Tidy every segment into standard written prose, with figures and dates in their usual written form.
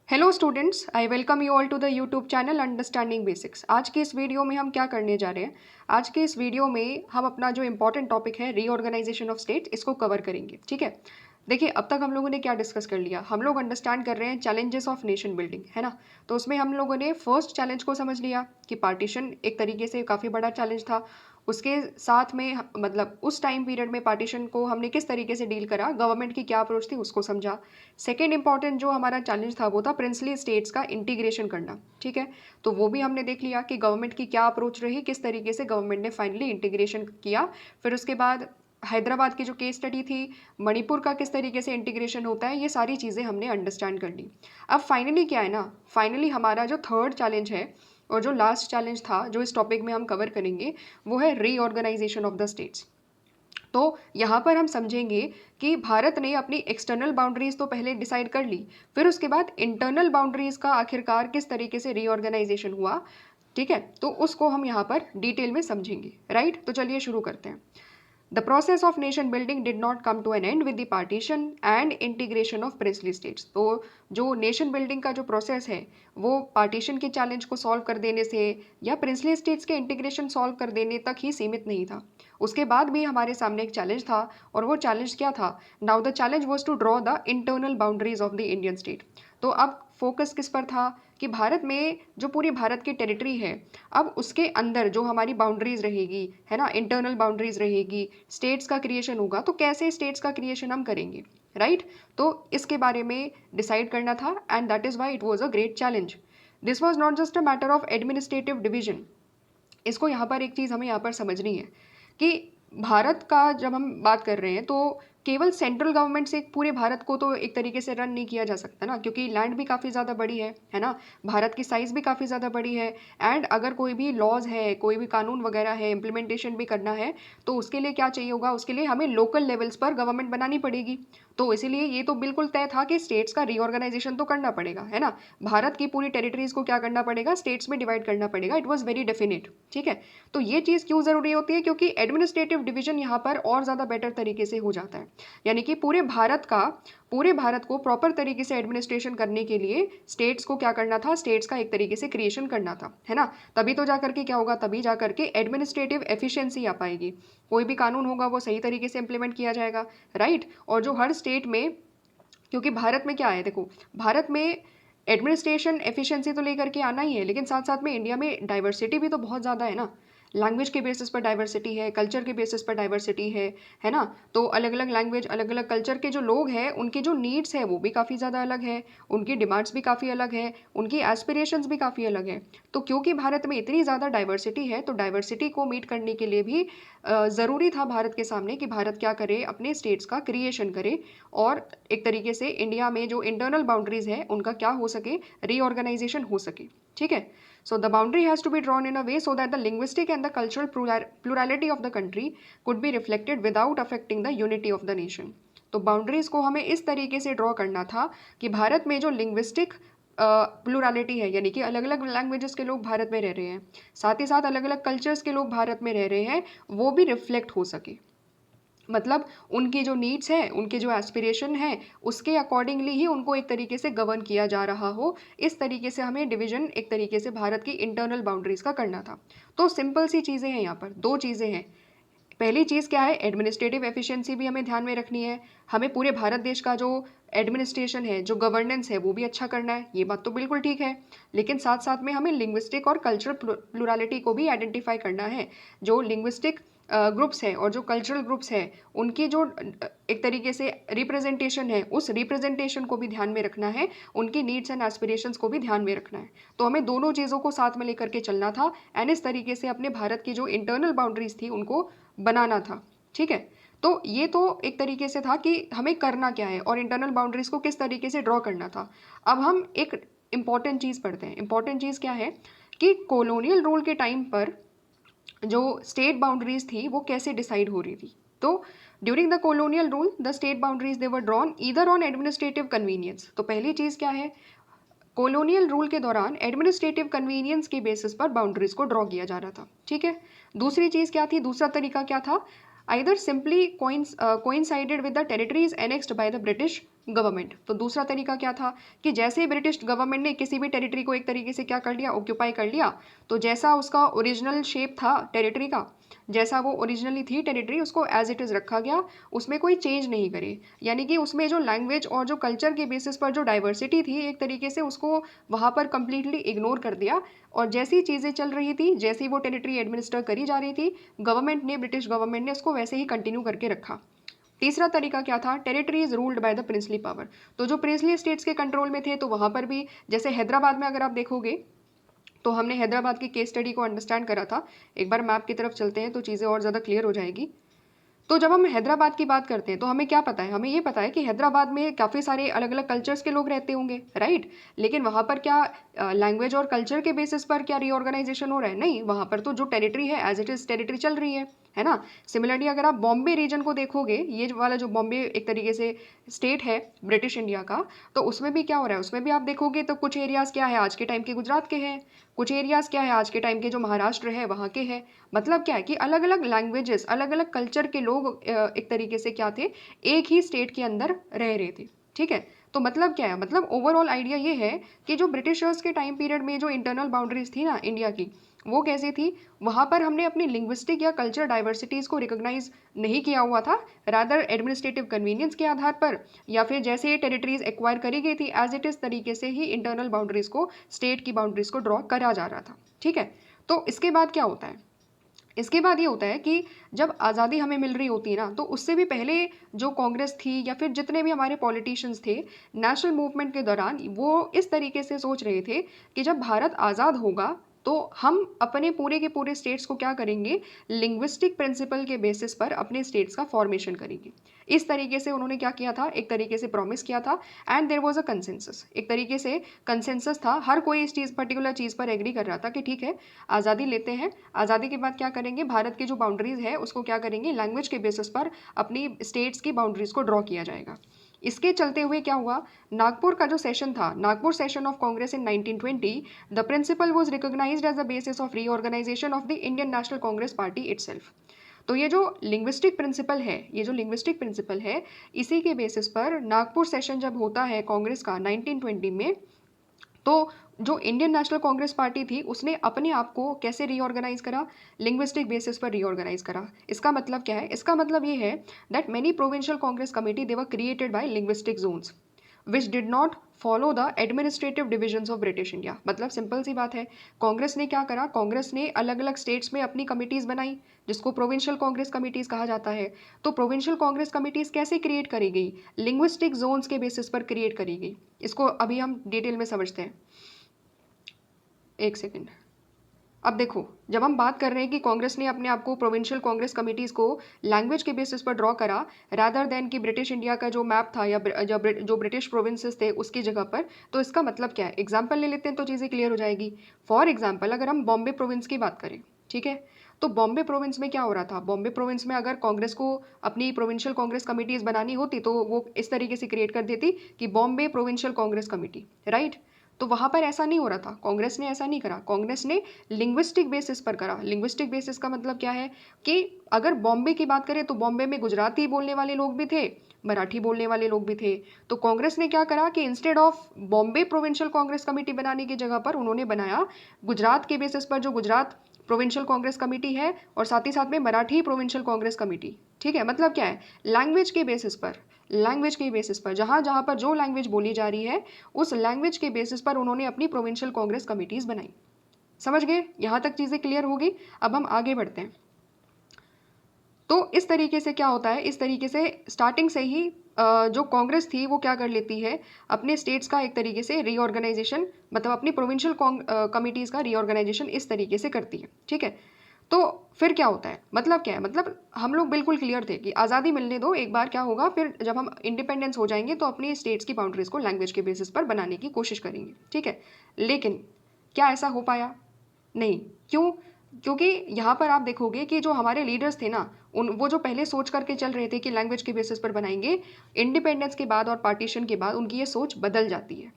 Hello students, I welcome you all to the YouTube channel understanding basics. आज के इस video में हम क्या करने जा रहे हैं? आज के इस वीडियो में हम अपना जो इम्पोर्टेंट टॉपिक है रीऑर्गेनाइजेशन ऑफ स्टेट, इसको कवर करेंगे। ठीक है, देखिए अब तक हम लोगों ने क्या डिस्कस कर लिया। हम लोग अंडरस्टैंड कर रहे हैं चैलेंजेस ऑफ नेशन बिल्डिंग, है ना। तो उसमें हम लोगों ने फर्स्ट चैलेंज को समझ लिया कि पार्टीशन एक तरीके से काफ़ी बड़ा चैलेंज था। उसके साथ में मतलब उस टाइम पीरियड में पार्टीशन को हमने किस तरीके से डील करा, गवर्नमेंट की क्या अप्रोच थी, उसको समझा। सेकेंड इंपॉर्टेंट जो हमारा चैलेंज था वो था प्रिंसली स्टेट्स का इंटीग्रेशन करना। ठीक है, तो वो भी हमने देख लिया कि गवर्नमेंट की क्या अप्रोच रही, किस तरीके से गवर्नमेंट ने फाइनली इंटीग्रेशन किया। फिर उसके बाद हैदराबाद की जो केस स्टडी थी, मणिपुर का किस तरीके से इंटीग्रेशन होता है, ये सारी चीज़ें हमने अंडरस्टैंड कर ली। अब फाइनली क्या है ना, फाइनली हमारा जो थर्ड चैलेंज है और जो लास्ट चैलेंज था जो इस टॉपिक में हम कवर करेंगे, वो है रीऑर्गेनाइजेशन ऑफ द स्टेट्स। तो यहाँ पर हम समझेंगे कि भारत ने अपनी एक्सटर्नल बाउंड्रीज तो पहले डिसाइड कर ली, फिर उसके बाद इंटरनल बाउंड्रीज का आखिरकार किस तरीके से रीऑर्गेनाइजेशन हुआ। ठीक है, तो उसको हम यहाँ पर डिटेल में समझेंगे। राइट, तो चलिए शुरू करते हैं। The process of nation building did not come to an end with the partition and integration of princely states। तो जो नेशन बिल्डिंग का जो प्रोसेस है वो पार्टीशन के चैलेंज को सॉल्व कर देने से या प्रिंसली स्टेट्स के इंटीग्रेशन सॉल्व कर देने तक ही सीमित नहीं था। उसके बाद भी हमारे सामने एक चैलेंज था, और वो चैलेंज क्या था? Now the challenge was to draw the internal boundaries of the Indian state. तो अब फोकस किस पर था कि भारत में जो पूरी भारत की टेरिटरी है, अब उसके अंदर जो हमारी बाउंड्रीज रहेगी, है ना, इंटरनल बाउंड्रीज रहेगी, स्टेट्स का क्रिएशन होगा, तो कैसे स्टेट्स का क्रिएशन हम करेंगे। राइट, तो इसके बारे में डिसाइड करना था, and that is why it was a great challenge. This was not just a matter of administrative division. इसको यहाँ पर एक चीज़ हमें यहाँ पर समझनी है कि भारत का जब हम बात कर रहे हैं तो केवल सेंट्रल गवर्नमेंट से पूरे भारत को तो एक तरीके से रन नहीं किया जा सकता ना, क्योंकि लैंड भी काफ़ी ज़्यादा बड़ी है ना। भारत की साइज़ भी काफ़ी ज़्यादा बड़ी है, एंड अगर कोई भी लॉज है, कोई भी कानून वगैरह है, इम्प्लीमेंटेशन भी करना है, तो उसके लिए क्या चाहिए होगा? उसके लिए हमें लोकल लेवल्स पर गवर्नमेंट बनानी पड़ेगी। तो इसीलिए ये तो बिल्कुल तय था कि स्टेट्स का रीऑर्गेनाइजेशन तो करना पड़ेगा, है ना। भारत की पूरी टेरिटरीज को क्या करना पड़ेगा? स्टेट्स में डिवाइड करना पड़ेगा। It was very definite. ठीक है, तो ये चीज़ क्यों ज़रूरी होती है? क्योंकि एडमिनिस्ट्रेटिव डिवीजन यहाँ पर और ज़्यादा बेटर तरीके से हो जाता है। यानी कि पूरे भारत को प्रॉपर तरीके से एडमिनिस्ट्रेशन करने के लिए स्टेट्स को क्या करना था? स्टेट्स का एक तरीके से क्रिएशन करना था, है ना। तभी तो जाकर के क्या होगा? तभी जाकर के एडमिनिस्ट्रेटिव एफिशिएंसी आ पाएगी। कोई भी कानून होगा वो सही तरीके से इंप्लीमेंट किया जाएगा। राइट, और जो हर स्टेट में, क्योंकि भारत में क्या है, देखो, भारत में एडमिनिस्ट्रेशन एफिशिएंसी तो लेकर के आना ही है, लेकिन साथ साथ में इंडिया में डाइवर्सिटी भी तो बहुत ज़्यादा है ना। लैंग्वेज के बेसिस पर डाइवर्सिटी है, कल्चर के बेसिस पर डाइवर्सिटी है ना। तो अलग अलग लैंग्वेज, अलग अलग कल्चर के जो लोग हैं, उनकी जो नीड्स है वो भी काफ़ी ज़्यादा अलग है, उनकी डिमांड्स भी काफ़ी अलग है, उनकी एस्पिरेशंस भी काफ़ी अलग है। तो क्योंकि भारत में इतनी ज़्यादा डाइवर्सिटी है, तो डाइवर्सिटी को मीट करने के लिए भी ज़रूरी था भारत के सामने कि भारत क्या करे? अपने स्टेट्स का क्रिएशन करे, और एक तरीके से इंडिया में जो इंटरनल बाउंड्रीज है उनका क्या हो सके? रीऑर्गेनाइजेशन हो सके। ठीक है, so the boundary has to be drawn in a way so that the linguistic and the cultural plurality of the country could be reflected without affecting the unity of the nation। तो boundaries को हमें इस तरीके से draw करना था कि भारत में जो लिंग्विस्टिक प्लूरलिटी है, यानी कि अलग अलग लैंग्वेजेस के लोग भारत में रह रहे हैं, साथ ही साथ अलग अलग कल्चर्स के लोग भारत में रह रहे हैं, वो भी रिफ्लेक्ट हो सके। मतलब उनकी जो नीड्स है, उनके जो एस्पिरेशन है, उसके अकॉर्डिंगली ही उनको एक तरीके से गवर्न किया जा रहा हो। इस तरीके से हमें डिवीजन एक तरीके से भारत की इंटरनल बाउंड्रीज का करना था। तो सिंपल सी चीज़ें हैं, यहाँ पर दो चीज़ें हैं। पहली चीज़ क्या है? एडमिनिस्ट्रेटिव एफिशिएंसी भी हमें ध्यान में रखनी है। हमें पूरे भारत देश का जो एडमिनिस्ट्रेशन है, जो गवर्नेंस है, वो भी अच्छा करना है। ये बात तो बिल्कुल ठीक है, लेकिन साथ साथ में हमें लिंग्विस्टिक और कल्चरल प्लुरलिटी को भी आइडेंटिफाई करना है। जो लिंग्विस्टिक ग्रुप्स हैं और जो कल्चरल ग्रुप्स हैं, उनकी जो एक तरीके से रिप्रेजेंटेशन है, उस रिप्रेजेंटेशन को भी ध्यान में रखना है, उनकी नीड्स एंड एस्पिरेशंस को भी ध्यान में रखना है। तो हमें दोनों चीज़ों को साथ में लेकर के चलना था, एंड इस तरीके से अपने भारत की जो इंटरनल बाउंड्रीज थी उनको बनाना था। ठीक है, तो ये तो एक तरीके से था कि हमें करना क्या है और इंटरनल बाउंड्रीज को किस तरीके से ड्रॉ करना था। अब हम एक इम्पॉर्टेंट चीज़ पढ़ते हैं। इम्पॉर्टेंट चीज़ क्या है कि कॉलोनियल रूल के टाइम पर जो स्टेट बाउंड्रीज थी वो कैसे डिसाइड हो रही थी। तो during the colonial rule the state boundaries they were drawn either on administrative convenience. तो पहली चीज़ क्या है? कॉलोनियल रूल के दौरान एडमिनिस्ट्रेटिव कन्वीनियंस के बेसिस पर बाउंड्रीज को ड्रॉ किया जा रहा था। ठीक है, दूसरी चीज़ क्या थी? दूसरा तरीका क्या था? Either simply coincided with the territories annexed by the British government. तो दूसरा तरीका क्या था कि जैसे ही ब्रिटिश गवर्नमेंट ने किसी भी टेरिटरी को एक तरीके से क्या कर लिया, ऑक्यूपाई कर लिया, तो जैसा उसका ओरिजिनल शेप था टेरिटरी का, जैसा वो ओरिजिनली थी टेरिटरी, उसको एज इट इज़ रखा गया, उसमें कोई चेंज नहीं करे। यानी कि उसमें जो लैंग्वेज और जो कल्चर के बेसिस पर जो डाइवर्सिटी थी एक तरीके से उसको वहाँ पर कंप्लीटली इग्नोर कर दिया। और जैसी चीज़ें चल रही थी, जैसी वो टेरिटरी एडमिनिस्टर करी जा रही थी, गवर्नमेंट ने, ब्रिटिश गवर्नमेंट ने उसको वैसे ही कंटिन्यू करके रखा। तीसरा तरीका क्या था, territories ruled by the princely power. तो जो प्रिंसली स्टेट्स के कंट्रोल में थे, तो वहाँ पर भी जैसे हैदराबाद में अगर आप देखोगे तो हमने हैदराबाद की केस स्टडी को अंडरस्टैंड करा था। एक बार मैप की तरफ चलते हैं तो चीज़ें और ज़्यादा क्लियर हो जाएगी। तो जब हम हैदराबाद की बात करते हैं तो हमें क्या पता है, हमें ये पता है कि हैदराबाद में काफ़ी सारे अलग अलग कल्चर्स के लोग रहते होंगे, राइट। लेकिन वहाँ पर क्या लैंग्वेज और कल्चर के बेसिस पर क्या रीऑर्गेनाइजेशन हो रहा है? नहीं, वहाँ पर तो जो टेरिटरी है एज इट इज़ टेरिटरी चल रही है ना। सिमिलरली अगर आप बॉम्बे रीजन को देखोगे, ये वाला जो बॉम्बे एक तरीके से स्टेट है ब्रिटिश इंडिया का, तो उसमें भी क्या हो रहा है, उसमें भी आप देखोगे तो कुछ एरियाज़ क्या है आज के टाइम के गुजरात के हैं, कुछ एरियाज़ क्या है आज के टाइम के जो महाराष्ट्र है वहाँ के हैं। मतलब क्या है कि अलग अलग लैंग्वेजेस, अलग अलग कल्चर के लोग एक तरीके से क्या थे, एक ही स्टेट के अंदर रह रहे थे, ठीक है। तो मतलब क्या है, मतलब ओवरऑल आइडिया ये है कि जो ब्रिटिशर्स के टाइम पीरियड में जो इंटरनल बाउंड्रीज थी ना इंडिया की, वो कैसी थी, वहाँ पर हमने अपनी लिंग्विस्टिक या कल्चर डाइवर्सिटीज़ को रिकॉग्नाइज नहीं किया हुआ था, रादर एडमिनिस्ट्रेटिव कन्वीनियंस के आधार पर, या फिर जैसे ये टेरिटरीज एक्वायर करी गई थी एज इट इज़ तरीके से ही इंटरनल बाउंड्रीज को, स्टेट की बाउंड्रीज को ड्रॉ करा जा रहा था, ठीक है। तो इसके बाद क्या होता है, इसके बाद ये होता है कि जब आज़ादी हमें मिल रही होती है ना, तो उससे भी पहले जो कांग्रेस थी या फिर जितने भी हमारे पॉलिटिशियंस थे नेशनल मूवमेंट के दौरान, वो इस तरीके से सोच रहे थे कि जब भारत आज़ाद होगा तो हम अपने पूरे के पूरे स्टेट्स को क्या करेंगे, लिंग्विस्टिक प्रिंसिपल के बेसिस पर अपने स्टेट्स का फॉर्मेशन करेंगे। इस तरीके से उन्होंने क्या किया था, एक तरीके से प्रॉमिस किया था, and there was a consensus, एक तरीके से कंसेंसस था, हर कोई इस चीज़ पर्टिकुलर चीज़ पर एग्री कर रहा था कि ठीक है आज़ादी लेते हैं, आज़ादी के बाद क्या करेंगे, भारत की जो बाउंड्रीज है उसको क्या करेंगे, लैंग्वेज के बेसिस पर अपनी स्टेट्स की बाउंड्रीज को ड्रॉ किया जाएगा। इसके चलते हुए क्या हुआ, नागपुर का जो सेशन था, Nagpur session of Congress in 1920, the principle was recognised as the basis of reorganisation of the Indian National Congress party itself. तो ये जो लिंग्विस्टिक प्रिंसिपल है, ये जो लिंग्विस्टिक प्रिंसिपल है, इसी के बेसिस पर नागपुर सेशन जब होता है कांग्रेस का 1920 में, तो जो इंडियन नेशनल कांग्रेस पार्टी थी उसने अपने आप को कैसे रीऑर्गेनाइज करा, लिंग्विस्टिक बेसिस पर रीऑर्गेनाइज करा। इसका मतलब क्या है, इसका मतलब ये है that many provincial Congress committee they were created by linguistic zones which did not follow the administrative divisions of British India. मतलब सिंपल सी बात है, कांग्रेस ने क्या करा, कांग्रेस ने अलग अलग स्टेट्स में अपनी कमिटीज़ बनाई जिसको प्रोविंशियल कांग्रेस कमिटीज़ कहा जाता है। तो प्रोविंशियल कांग्रेस कमिटीज़ कैसे क्रिएट करी गई, लिंग्विस्टिक जोन्स के बेसिस पर क्रिएट करी गई। इसको अभी हम डिटेल में समझते हैं, एक सेकेंड। अब देखो, जब हम बात कर रहे हैं कि कांग्रेस ने अपने आप को, प्रोविंशियल कांग्रेस कमिटीज़ को लैंग्वेज के बेसिस पर ड्रॉ करा रादर देन कि ब्रिटिश इंडिया का जो मैप था या जो ब्रिटिश प्रोविंसेस थे उसकी जगह पर, तो इसका मतलब क्या है, एग्जाम्पल ले लेते हैं तो चीज़ें क्लियर हो जाएगी। फॉर एग्जाम्पल अगर हम बॉम्बे प्रोविंस की बात करें, ठीक है, तो बॉम्बे प्रोविंस में क्या हो रहा था, बॉम्बे प्रोविंस में अगर कांग्रेस को अपनी प्रोविंशियल कांग्रेस कमिटीज़ बनानी होती तो वो इस तरीके से क्रिएट कर देती कि Bombay provincial Congress committee, right. तो वहाँ पर ऐसा नहीं हो रहा था, कांग्रेस ने ऐसा नहीं करा, कांग्रेस ने लिंग्विस्टिक बेसिस पर करा। लिंग्विस्टिक बेसिस का मतलब क्या है कि अगर बॉम्बे की बात करें तो बॉम्बे में गुजराती बोलने वाले लोग भी थे, मराठी बोलने वाले लोग भी थे। तो कांग्रेस ने क्या करा कि instead of Bombay provincial Congress committee बनाने की जगह पर उन्होंने बनाया गुजरात के बेसिस पर जो गुजरात प्रोविंशियल कांग्रेस कमेटी है, और साथ ही साथ में मराठी प्रोविंशियल कांग्रेस कमेटी, ठीक है। मतलब क्या है, लैंग्वेज के बेसिस पर, लैंग्वेज के बेसिस पर जहाँ जहाँ पर जो लैंग्वेज बोली जा रही है उस लैंग्वेज के बेसिस पर उन्होंने अपनी प्रोविंशियल कांग्रेस कमिटीज़ बनाई। समझ गए, यहाँ तक चीज़ें क्लियर होगी। अब हम आगे बढ़ते हैं। तो इस तरीके से क्या होता है, इस तरीके से स्टार्टिंग से ही जो कांग्रेस थी वो क्या कर लेती है, अपने स्टेट्स का एक तरीके से रीऑर्गेनाइजेशन, मतलब अपनी प्रोविंशियल कमिटीज़ का रीऑर्गेनाइजेशन इस तरीके से करती है, ठीक है। तो फिर क्या होता है, मतलब क्या है, मतलब हम लोग बिल्कुल क्लियर थे कि आज़ादी मिलने दो, एक बार क्या होगा, फिर जब हम इंडिपेंडेंस हो जाएंगे तो अपनी स्टेट्स की बाउंड्रीज को लैंग्वेज के बेसिस पर बनाने की कोशिश करेंगे, ठीक है। लेकिन क्या ऐसा हो पाया? नहीं। क्यों? क्योंकि यहाँ पर आप देखोगे कि जो हमारे लीडर्स थे ना, वो जो पहले सोच करके चल रहे थे कि लैंग्वेज के बेसिस पर बनाएंगे, इंडिपेंडेंस के बाद और पार्टीशन के बाद उनकी ये सोच बदल जाती है।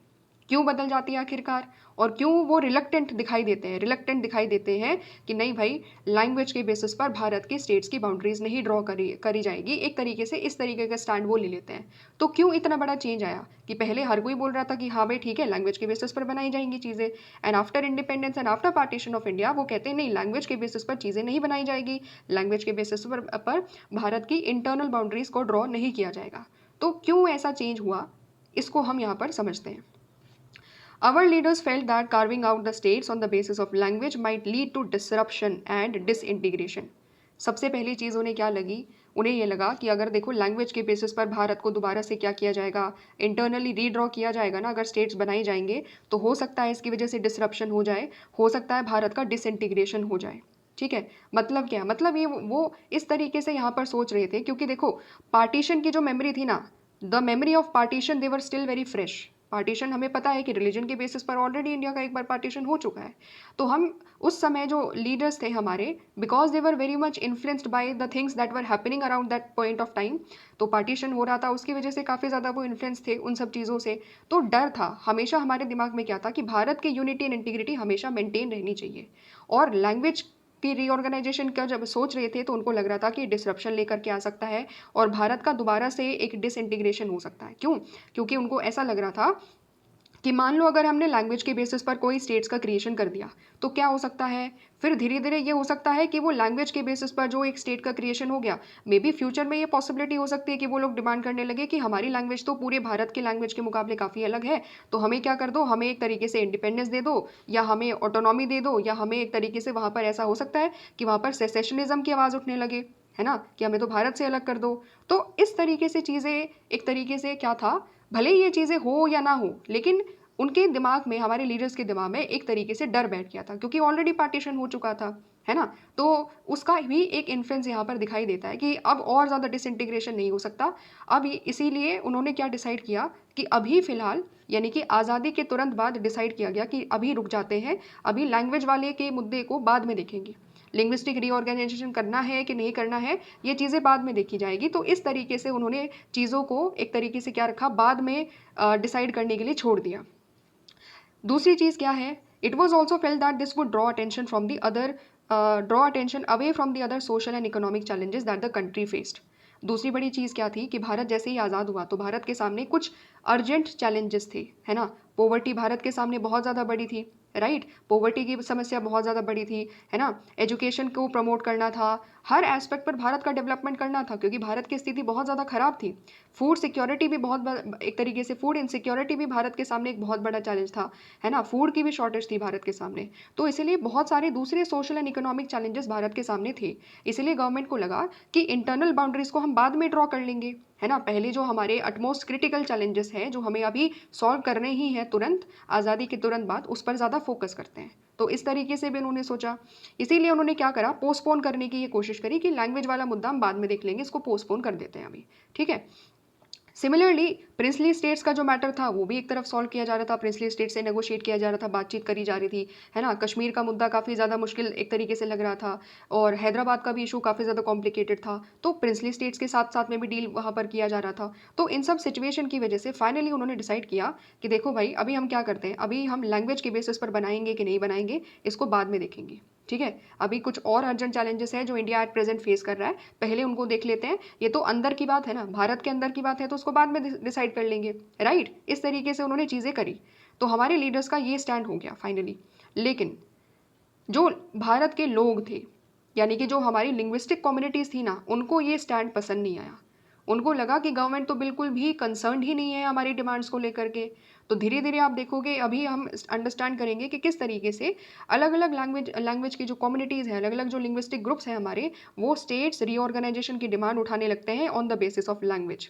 क्यों बदल जाती है आखिरकार, और क्यों वो रिलक्टेंट दिखाई देते हैं कि नहीं भाई, लैंग्वेज के बेसिस पर भारत की स्टेट्स की बाउंड्रीज नहीं ड्रॉ करी जाएगी, एक तरीके से इस तरीके का स्टैंड वो ले लेते हैं। तो क्यों इतना बड़ा चेंज आया कि पहले हर कोई बोल रहा था कि हाँ भाई ठीक है, लैंग्वेज के बेसिस पर बनाई जाएंगी चीज़ें, and after independence and after partition of India वो कहते हैं नहीं, लैंग्वेज के बेसिस पर चीज़ें नहीं बनाई जाएगी, लैंग्वेज के बेसिस पर भारत की इंटरनल बाउंड्रीज को ड्रॉ नहीं किया जाएगा। तो क्यों ऐसा चेंज हुआ, इसको हम यहाँ पर समझते हैं। Our leaders felt that carving out the states on the basis of language might lead to disruption and disintegration. सबसे पहली चीज़ उन्हें क्या लगी, उन्हें ये लगा कि अगर देखो लैंग्वेज के बेसिस पर भारत को दोबारा से क्या किया जाएगा, इंटरनली रीड्रॉ किया जाएगा ना, अगर स्टेट्स बनाई जाएंगे तो हो सकता है इसकी वजह से डिसरप्शन हो जाए, हो सकता है भारत का डिसइंटीग्रेशन हो जाए। ठीक है, मतलब क्या, मतलब ये वो इस तरीके से यहाँ पर सोच रहे थे, क्योंकि देखो पार्टीशन की जो मेमोरी थी ना, the memory of partition they were still very fresh. Partition हमें पता है कि रिलीजन के बेसिस पर ऑलरेडी इंडिया का एक बार पार्टीशन हो चुका है। तो हम उस समय जो लीडर्स थे हमारे, because they were very much influenced by the things that were happening around that point of time, तो पार्टीशन हो रहा था उसकी वजह से काफ़ी ज़्यादा वो इन्फ्लुएंस थे उन सब चीज़ों से। तो डर था हमेशा हमारे दिमाग में, क्या था कि भारत की यूनिटी एंड इंटीग्रिटी हमेशा मेंटेन रहनी चाहिए, और लैंग्वेज की रीऑर्गेनाइजेशन का जब सोच रहे थे तो उनको लग रहा था कि डिसरप्शन लेकर के आ सकता है और भारत का दोबारा से एक डिसइंटीग्रेशन हो सकता है। क्यों? क्योंकि उनको ऐसा लग रहा था कि मान लो अगर हमने लैंग्वेज के बेसिस पर कोई स्टेट्स का क्रिएशन कर दिया तो क्या हो सकता है, फिर धीरे धीरे ये हो सकता है कि वो लैंग्वेज के बेसिस पर जो एक स्टेट का क्रिएशन हो गया, मे बी फ्यूचर में ये पॉसिबिलिटी हो सकती है कि वो लोग डिमांड करने लगे कि हमारी लैंग्वेज तो पूरे भारत की लैंग्वेज के मुकाबले काफ़ी अलग है, तो हमें क्या कर दो, हमें एक तरीके से इंडिपेंडेंस दे दो, या हमें ऑटोनॉमी दे दो, या हमें एक तरीके से वहाँ पर ऐसा हो सकता है कि वहाँ पर सेसेशनिज्म की आवाज़ उठने लगे, है ना, कि हमें तो भारत से अलग कर दो। तो इस तरीके से चीज़ें, एक तरीके से क्या था, भले ही ये चीज़ें हो या ना हो, लेकिन उनके दिमाग में, हमारे लीडर्स के दिमाग में एक तरीके से डर बैठ गया था, क्योंकि ऑलरेडी पार्टीशन हो चुका था, है ना। तो उसका भी एक इन्फ्लुएंस यहाँ पर दिखाई देता है कि अब और ज़्यादा डिसइंटीग्रेशन नहीं हो सकता। अब इसीलिए उन्होंने क्या डिसाइड किया कि अभी फ़िलहाल, यानी कि आज़ादी के तुरंत बाद डिसाइड किया गया कि अभी रुक जाते हैं, अभी लैंग्वेज वाले के मुद्दे को बाद में देखेंगे, लिंग्विस्टिक रीऑर्गेनाइजेशन करना है कि नहीं करना है, ये चीज़ें बाद में देखी जाएगी। तो इस तरीके से उन्होंने चीज़ों को एक तरीके से क्या रखा, बाद में डिसाइड करने के लिए छोड़ दिया। दूसरी चीज़ क्या है, it was also fail that this would draw attention from the other draw attention away from the other social and economic challenges that the country faced. दूसरी बड़ी चीज़ क्या थी कि भारत जैसे ही आज़ाद हुआ तो भारत के सामने कुछ अर्जेंट चैलेंजेस थे, है ना। पोवर्टी भारत के सामने बहुत ज़्यादा बड़ी थी, राइट, पोवर्टी की समस्या बहुत ज़्यादा बड़ी थी, है ना। एजुकेशन को प्रमोट करना था, हर एस्पेक्ट पर भारत का डेवलपमेंट करना था, क्योंकि भारत की स्थिति बहुत ज़्यादा ख़राब थी। फूड सिक्योरिटी भी एक तरीके से फूड इनसिक्योरिटी भी भारत के सामने एक बहुत बड़ा चैलेंज था, है ना। फूड की भी शॉर्टेज थी भारत के सामने। तो इसलिए बहुत सारे दूसरे social and economic challenges Bharat के सामने थे। इसलिए गवर्नमेंट को लगा कि इंटरनल बाउंड्रीज को हम बाद में ड्रॉ कर लेंगे, है ना। पहले जो हमारे अटमोस्ट क्रिटिकल चैलेंजेस हैं, जो हमें अभी सॉल्व करने ही हैं तुरंत, आज़ादी के तुरंत बाद, उस पर ज़्यादा फोकस करते हैं। तो इस तरीके से भी उन्होंने सोचा। इसीलिए उन्होंने क्या करा, पोस्टपोन करने की ये कोशिश करी कि लैंग्वेज वाला मुद्दा हम बाद में देख लेंगे, इसको पोस्टपोन कर देते हैं अभी, ठीक है। सिमिलरली प्रिंसली स्टेट्स का जो मैटर था वो भी एक तरफ सॉल्व किया जा रहा था, प्रिंसली स्टेट से नेगोशिएट किया जा रहा था, बातचीत करी जा रही थी, है ना। कश्मीर का मुद्दा काफ़ी ज़्यादा मुश्किल एक तरीके से लग रहा था, और हैदराबाद का भी इशू काफ़ी ज़्यादा कॉम्प्लिकेटेड था। तो प्रिंसली स्टेट्स के साथ साथ में भी डील वहाँ पर किया जा रहा था। तो इन सब सिचुएशन की वजह से फाइनली उन्होंने डिसाइड किया कि देखो भाई, अभी हम क्या करते हैं, अभी हम लैंग्वेज के बेसिस पर बनाएंगे कि नहीं बनाएंगे, इसको बाद में देखेंगे, ठीक है। अभी कुछ और अर्जेंट चैलेंजेस हैं जो इंडिया एट प्रेजेंट फेस कर रहा है, पहले उनको देख लेते हैं। ये तो अंदर की बात है ना, भारत के अंदर की बात है, तो उसको बाद में डिसाइड कर लेंगे, राइट। इस तरीके से उन्होंने चीज़ें करी। तो हमारे लीडर्स का ये स्टैंड हो गया फाइनली। लेकिन जो भारत के लोग थे, यानी कि जो हमारी लिंग्विस्टिक कम्युनिटीज़ थी ना, उनको ये स्टैंड पसंद नहीं आया। उनको लगा कि गवर्नमेंट तो बिल्कुल भी कंसर्न ही नहीं है हमारी डिमांड्स को लेकर के। तो धीरे धीरे आप देखोगे, अभी हम अंडरस्टैंड करेंगे कि किस तरीके से अलग अलग लैंग्वेज की जो कम्युनिटीज़ हैं, अलग अलग जो लिंग्विस्टिक ग्रुप्स हैं हमारे, वो स्टेट्स रीऑर्गेनाइजेशन की डिमांड उठाने लगते हैं on the basis of language.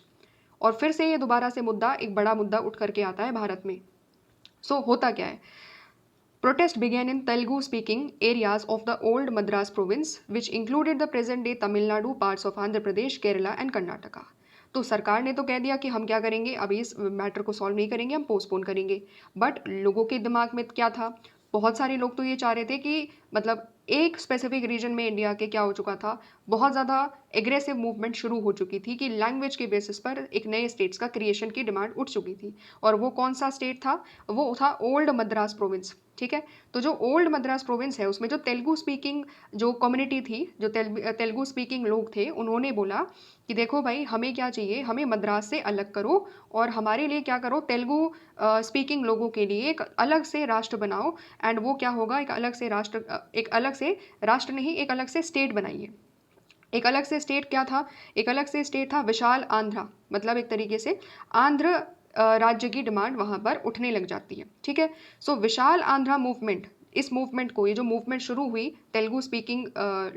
और फिर से ये दोबारा से मुद्दा, एक बड़ा मुद्दा उठ करके आता है भारत में। सो होता क्या है, protest began in Telugu speaking areas of the old Madras province, which included the present day Tamil Nadu, parts of Andhra Pradesh, Kerala and Karnataka. तो सरकार ने तो कह दिया कि हम क्या करेंगे, अभी इस मैटर को सॉल्व नहीं करेंगे, हम पोस्टपोन करेंगे। बट लोगों के दिमाग में क्या था, बहुत सारे लोग तो ये चाह रहे थे कि मतलब एक स्पेसिफिक रीजन में इंडिया के क्या हो चुका था, बहुत ज़्यादा एग्रेसिव मूवमेंट शुरू हो चुकी थी कि लैंग्वेज के बेसिस पर एक नए स्टेट्स का क्रिएशन की डिमांड उठ चुकी थी। और वो कौन सा स्टेट था? वो था ओल्ड मद्रास प्रोविंस। ठीक है, तो जो ओल्ड मद्रास प्रोविंस है उसमें जो तेलुगु स्पीकिंग जो कम्युनिटी थी, जो तेलुगु स्पीकिंग लोग थे, उन्होंने बोला कि देखो भाई, हमें क्या चाहिए, हमें मद्रास से अलग करो और हमारे लिए क्या करो, तेलुगु स्पीकिंग लोगों के लिए एक अलग से राष्ट्र बनाओ। एंड वो क्या होगा, एक अलग से राष्ट्र, एक अलग से राष्ट्र नहीं, एक अलग से स्टेट बनाइए। एक अलग से स्टेट क्या था? एक अलग से स्टेट था विशाल आंध्रा, मतलब एक तरीके से आंध्र राज्य की डिमांड वहां पर उठने लग जाती है। ठीक है, सो विशाल आंध्रा मूवमेंट, इस मूवमेंट को, ये जो मूवमेंट शुरू हुई तेलुगु स्पीकिंग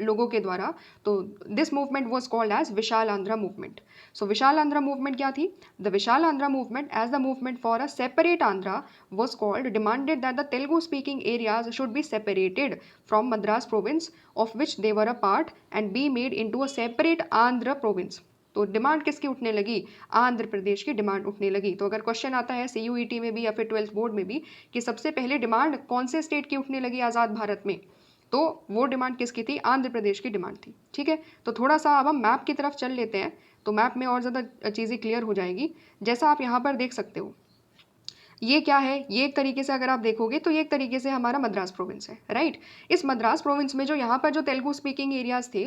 लोगों के द्वारा, तो this movement was called as Vishal Andhra movement. So Vishal Andhra movement क्या थी? The Vishal Andhra movement as the movement for a separate Andhra was called, demanded that the Telugu speaking areas should be separated from Madras province of which they were a part and be made into a separate Andhra province। तो demand किसकी उठने लगी? आंध्र प्रदेश की demand उठने लगी। तो अगर question आता है CUET में भी या फिर 12th बोर्ड में भी कि सबसे पहले डिमांड कौन से स्टेट की उठने लगी आज़ाद भारत में, तो वो डिमांड किसकी थी? आंध्र प्रदेश की डिमांड थी। ठीक है, तो थोड़ा सा अब हम मैप की तरफ चल लेते हैं, तो मैप में और ज़्यादा चीज़ें क्लियर हो जाएगी। जैसा आप यहाँ पर देख सकते हो, ये क्या है? ये एक तरीके से अगर आप देखोगे तो ये एक तरीके से हमारा मद्रास प्रोविंस है, राइट। इस मद्रास प्रोविंस में जो यहाँ पर जो तेलुगु स्पीकिंग एरियाज थे,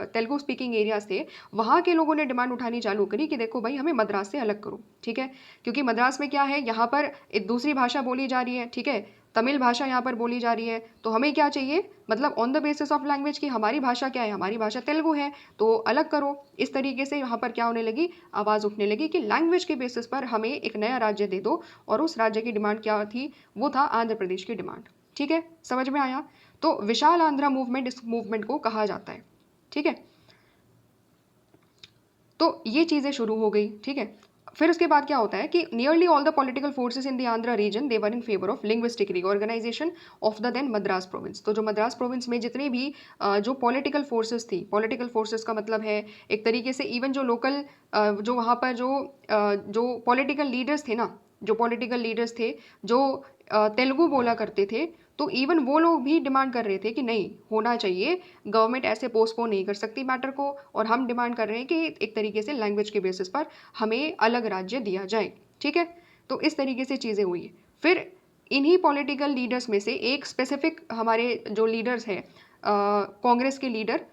तेलुगु स्पीकिंग एरियाज थे, वहाँ के लोगों ने डिमांड उठानी चालू करी कि देखो भाई, हमें मद्रास से अलग करो। ठीक है, क्योंकि मद्रास में क्या है, यहाँ पर एक दूसरी भाषा बोली जा रही है। ठीक है, तमिल भाषा यहाँ पर बोली जा रही है, तो हमें क्या चाहिए, मतलब on the basis of language की हमारी भाषा क्या है, हमारी भाषा तेलुगु है, तो अलग करो। इस तरीके से यहाँ पर क्या होने लगी, आवाज़ उठने लगी कि लैंग्वेज के बेसिस पर हमें एक नया राज्य दे दो। और उस राज्य की डिमांड क्या थी? वो था आंध्र प्रदेश की डिमांड। ठीक है, समझ में आया? तो विशाल आंध्रा मूवमेंट, इस मूवमेंट को कहा जाता है। ठीक है, तो ये चीज़ें शुरू हो गई। ठीक है, फिर उसके बाद क्या होता है कि nearly all the political forces in the Andhra region they were in favour of linguistic reorganisation of the then Madras province. तो जो मद्रास प्रोविंस में जितने भी जो पॉलिटिकल फोर्सेस थी, पॉलिटिकल फोर्सेस का मतलब है एक तरीके से इवन जो लोकल जो वहाँ पर जो पॉलिटिकल लीडर्स थे ना, जो पॉलिटिकल लीडर्स थे जो तेलुगु बोला करते थे, तो इवन वो लोग भी डिमांड कर रहे थे कि नहीं, होना चाहिए, गवर्नमेंट ऐसे पोस्टपोन नहीं कर सकती मैटर को, और हम डिमांड कर रहे हैं कि एक तरीके से लैंग्वेज के बेसिस पर हमें अलग राज्य दिया जाए। ठीक है, तो इस तरीके से चीज़ें हुई। फिर इन्हीं पॉलिटिकल लीडर्स में से एक स्पेसिफिक हमारे जो लीडर्स हैं, कांग्रेस के लीडर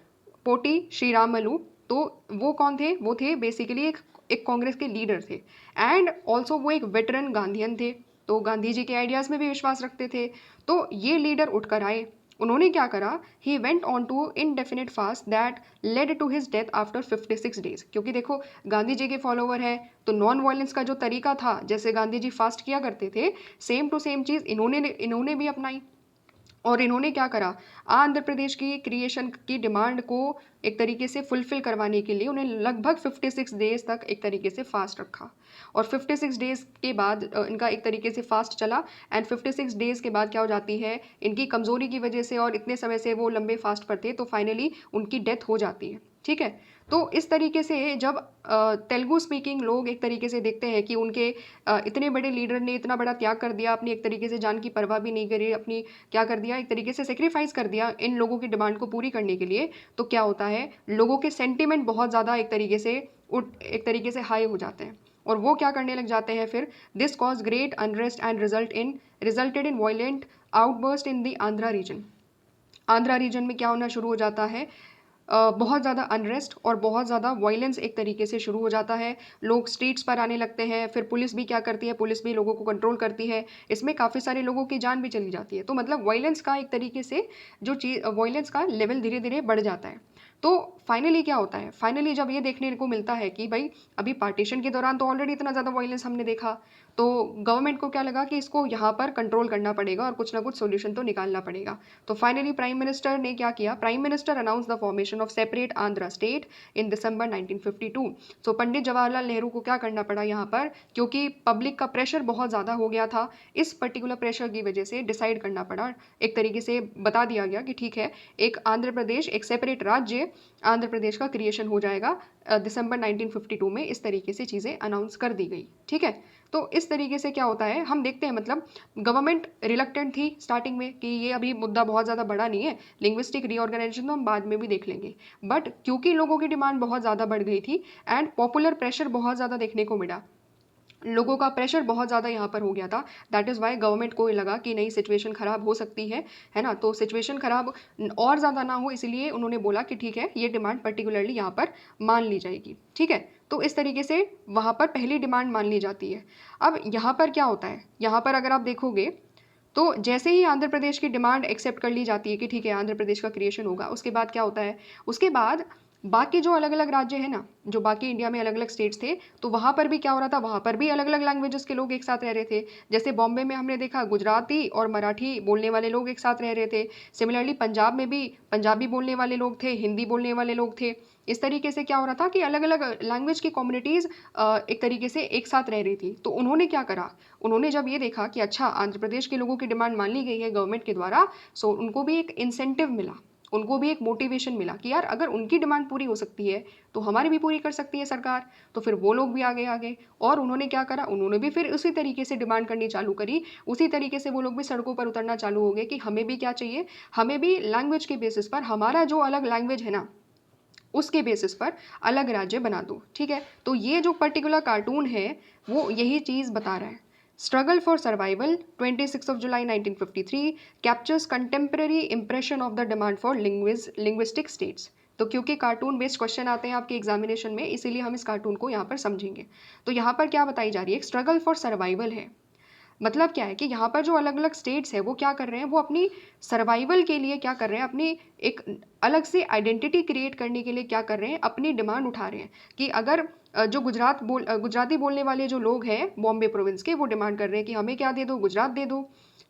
पोटी श्रीरामलू, तो वो कौन थे? वो थे बेसिकली एक कांग्रेस के लीडर थे, एंड ऑल्सो वो एक वेटरन गांधीयन थे, तो गांधी जी के आइडियाज़ में भी विश्वास रखते थे। तो ये लीडर उठकर आए, उन्होंने क्या करा, he went on to indefinite fast that led to his death after 56 days. क्योंकि देखो, गांधी जी के फॉलोवर है, तो नॉन वायलेंस का जो तरीका था, जैसे गांधी जी फास्ट किया करते थे, सेम टू सेम चीज़ इन्होंने भी अपनाई। और इन्होंने क्या करा, आंध्र प्रदेश की क्रिएशन की डिमांड को एक तरीके से फुलफिल करवाने के लिए उन्हें लगभग 56 डेज तक एक तरीके से फास्ट रखा। और 56 डेज के बाद इनका एक तरीके से फास्ट चला, एंड 56 डेज के बाद क्या हो जाती है, इनकी कमज़ोरी की वजह से और इतने समय से वो लंबे फास्ट पर थे, तो फाइनली उनकी डेथ हो जाती है। ठीक है, तो इस तरीके से जब तेलुगु स्पीकिंग लोग एक तरीके से देखते हैं कि उनके इतने बड़े लीडर ने इतना बड़ा त्याग कर दिया, अपनी एक तरीके से जान की परवाह भी नहीं करी, अपनी क्या कर दिया, एक तरीके से सेक्रीफाइस कर दिया इन लोगों की डिमांड को पूरी करने के लिए, तो क्या होता है, लोगों के सेंटिमेंट बहुत ज़्यादा एक तरीके से हाई हो जाते हैं, और वो क्या करने लग जाते हैं फिर, this cause great unrest and resulted in violent outburst in the Andhra region. Andhra region में क्या होना शुरू हो जाता है, बहुत ज़्यादा अनरेस्ट और बहुत ज़्यादा वायलेंस एक तरीके से शुरू हो जाता है। लोग स्ट्रीट्स पर आने लगते हैं, फिर पुलिस भी क्या करती है, पुलिस भी लोगों को कंट्रोल करती है, इसमें काफ़ी सारे लोगों की जान भी चली जाती है। तो मतलब वायलेंस का एक तरीके से वायलेंस का लेवल धीरे धीरे बढ़ जाता है। तो फाइनली क्या होता है, फाइनली जब ये देखने को मिलता है कि भाई अभी पार्टीशन के दौरान तो ऑलरेडी इतना ज़्यादा वायलेंस हमने देखा, तो गवर्नमेंट को क्या लगा कि इसको यहाँ पर कंट्रोल करना पड़ेगा और कुछ ना कुछ सोल्यूशन तो निकालना पड़ेगा। तो फाइनली प्राइम मिनिस्टर ने क्या किया, prime minister announce the formation of separate Andhra state in December 1952। So Pandit Jawaharlal Nehru को क्या करना पड़ा यहाँ पर, क्योंकि पब्लिक का प्रेशर बहुत ज़्यादा हो गया था, इस पर्टिकुलर प्रेशर की वजह से डिसाइड करना पड़ा, एक तरीके से बता दिया गया कि ठीक है, एक आंध्र प्रदेश, एक सेपरेट राज्य आंध्र प्रदेश का क्रिएशन हो जाएगा दिसंबर 1952 में। इस तरीके से चीज़ें अनाउंस कर दी गई। ठीक है, तो इस तरीके से क्या होता है, हम देखते हैं मतलब गवर्नमेंट रिलक्टेंट थी स्टार्टिंग में कि ये अभी मुद्दा बहुत ज़्यादा बड़ा नहीं है, लिंग्विस्टिक रीऑर्गेनाइजेशन तो हम बाद में भी देख लेंगे, बट क्योंकि लोगों की डिमांड बहुत ज़्यादा बढ़ गई थी एंड पॉपुलर प्रेशर बहुत ज़्यादा देखने को मिला, लोगों का प्रेशर बहुत ज़्यादा यहाँ पर हो गया था, दैट इज़ वाई गवर्नमेंट को लगा कि नहीं सिचुएशन ख़राब हो सकती है ना, तो सिचुएशन ख़राब और ज़्यादा ना हो इसलिए उन्होंने बोला कि ठीक है ये डिमांड पर्टिकुलरली यहाँ पर मान ली जाएगी, ठीक है। तो इस तरीके से वहाँ पर पहली डिमांड मान ली जाती है। अब यहाँ पर क्या होता है, यहाँ पर अगर आप देखोगे तो जैसे ही आंध्र प्रदेश की डिमांड एक्सेप्ट कर ली जाती है कि ठीक है आंध्र प्रदेश का क्रिएशन होगा, उसके बाद क्या होता है, उसके बाद बाकी जो अलग अलग राज्य है ना, जो बाकी इंडिया में अलग अलग स्टेट्स थे, तो वहाँ पर भी क्या हो रहा था, वहाँ पर भी अलग अलग लैंग्वेजेस के लोग एक साथ रह रहे थे। जैसे बॉम्बे में हमने देखा गुजराती और मराठी बोलने वाले लोग एक साथ रह रहे थे। सिमिलरली पंजाब में भी पंजाबी बोलने वाले लोग थे, हिंदी बोलने वाले लोग थे। इस तरीके से क्या हो रहा था कि अलग अलग लैंग्वेज की कम्युनिटीज़ एक तरीके से एक साथ रह रही थी। तो उन्होंने क्या करा, उन्होंने जब ये देखा कि अच्छा आंध्र प्रदेश के लोगों की डिमांड मान ली गई है गवर्नमेंट के द्वारा, सो उनको भी एक इंसेंटिव मिला, उनको भी एक मोटिवेशन मिला कि यार अगर उनकी डिमांड पूरी हो सकती है तो हमारी भी पूरी कर सकती है सरकार। तो फिर वो लोग भी आगे आगे और उन्होंने क्या करा, उन्होंने भी फिर उसी तरीके से डिमांड करनी चालू करी, उसी तरीके से वो लोग भी सड़कों पर उतरना चालू हो गए कि हमें भी क्या चाहिए, हमें भी लैंग्वेज के बेसिस पर हमारा जो अलग लैंग्वेज है ना उसके बेसिस पर अलग राज्य बना दो, ठीक है। तो ये जो पर्टिकुलर कार्टून है वो यही चीज़ बता रहा है। Struggle for survival 26 of July 1953 captures contemporary impression of the demand for linguistic states. तो क्योंकि कार्टून बेस्ड क्वेश्चन आते हैं आपके एग्जामिनेशन में, इसीलिए हम इस कार्टून को यहाँ पर समझेंगे। तो यहाँ पर क्या बताई जा रही है, स्ट्रगल फॉर सर्वाइवल है। मतलब क्या है कि यहाँ पर जो अलग अलग स्टेट्स है वो क्या कर रहे हैं, वो अपनी सर्वाइवल के लिए क्या कर रहे हैं, अपनी एक अलग से आइडेंटिटी क्रिएट करने के लिए क्या कर रहे हैं, अपनी डिमांड उठा रहे हैं कि अगर जो गुजराती बोलने वाले जो लोग हैं बॉम्बे प्रोविंस के, वो डिमांड कर रहे हैं कि हमें क्या दे दो, गुजरात दे दो।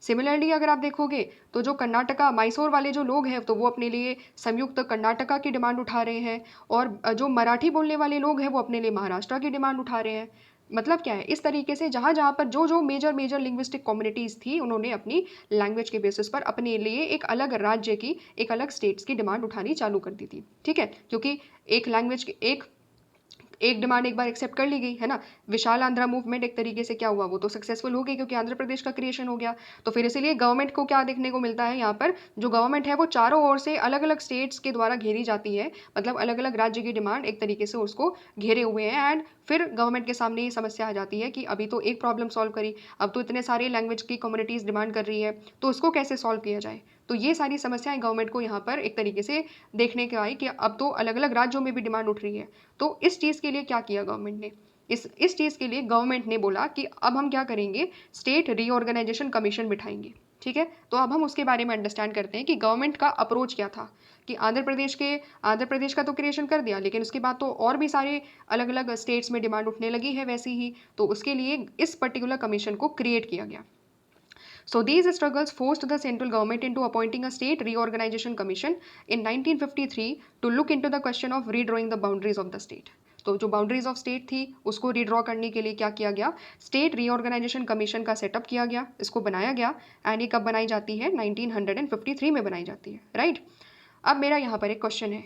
सिमिलरली अगर आप देखोगे तो जो कर्नाटका मैसूर वाले जो लोग हैं तो वो अपने लिए संयुक्त कर्नाटका की डिमांड उठा रहे हैं, और जो मराठी बोलने वाले लोग हैं वो अपने लिए महाराष्ट्र की डिमांड उठा रहे हैं। मतलब क्या है, इस तरीके से जहाँ जहाँ पर जो जो मेजर मेजर लिंग्विस्टिक कम्युनिटीज़ थी उन्होंने अपनी लैंग्वेज के बेसिस पर अपने लिए एक अलग राज्य की, एक अलग स्टेट्स की डिमांड उठानी चालू कर दी थी, ठीक है। क्योंकि एक लैंग्वेज की एक डिमांड एक बार एक्सेप्ट कर ली गई है ना, विशाल आंध्रा मूवमेंट एक तरीके से क्या हुआ, वो तो सक्सेसफुल हो गई क्योंकि आंध्र प्रदेश का क्रिएशन हो गया। तो फिर इसीलिए गवर्नमेंट को क्या देखने को मिलता है, यहाँ पर जो गवर्नमेंट है वो चारों ओर से अलग अलग स्टेट्स के द्वारा घेरी जाती है, मतलब अलग अलग राज्य की डिमांड एक तरीके से उसको घेरे हुए हैं। एंड फिर गवर्नमेंट के सामने ये समस्या आ जाती है कि अभी तो एक प्रॉब्लम सॉल्व करी, अब तो इतने सारे लैंग्वेज की कम्युनिटीज़ डिमांड कर रही है, तो उसको कैसे सॉल्व किया जाए। तो ये सारी समस्याएं गवर्नमेंट को यहाँ पर एक तरीके से देखने के आई कि अब तो अलग अलग राज्यों में भी डिमांड उठ रही है। तो इस चीज़ के लिए क्या किया गवर्नमेंट ने, इस चीज़ के लिए गवर्नमेंट ने बोला कि अब हम क्या करेंगे, स्टेट रीऑर्गेनाइजेशन कमीशन बिठाएंगे, ठीक है। तो अब हम उसके बारे में अंडरस्टैंड करते हैं कि गवर्नमेंट का अप्रोच क्या था कि आंध्र प्रदेश का तो क्रिएशन कर दिया, लेकिन उसके बाद तो और भी सारे अलग अलग स्टेट्स में डिमांड उठने लगी है वैसे ही, तो उसके लिए इस पर्टिकुलर कमीशन को क्रिएट किया गया। So these struggles forced the central government into appointing a state reorganization commission in 1953 to look into the question of redrawing the boundaries of the state. तो जो बाउंड्रीज ऑफ स्टेट थी उसको redraw करने के लिए क्या किया गया, स्टेट रीऑर्गेनाइजेशन कमीशन का सेटअप किया गया, इसको बनाया गया। एंड ये कब बनाई जाती है, 1953 में बनाई जाती है, राइट। अब मेरा यहाँ पर एक क्वेश्चन है,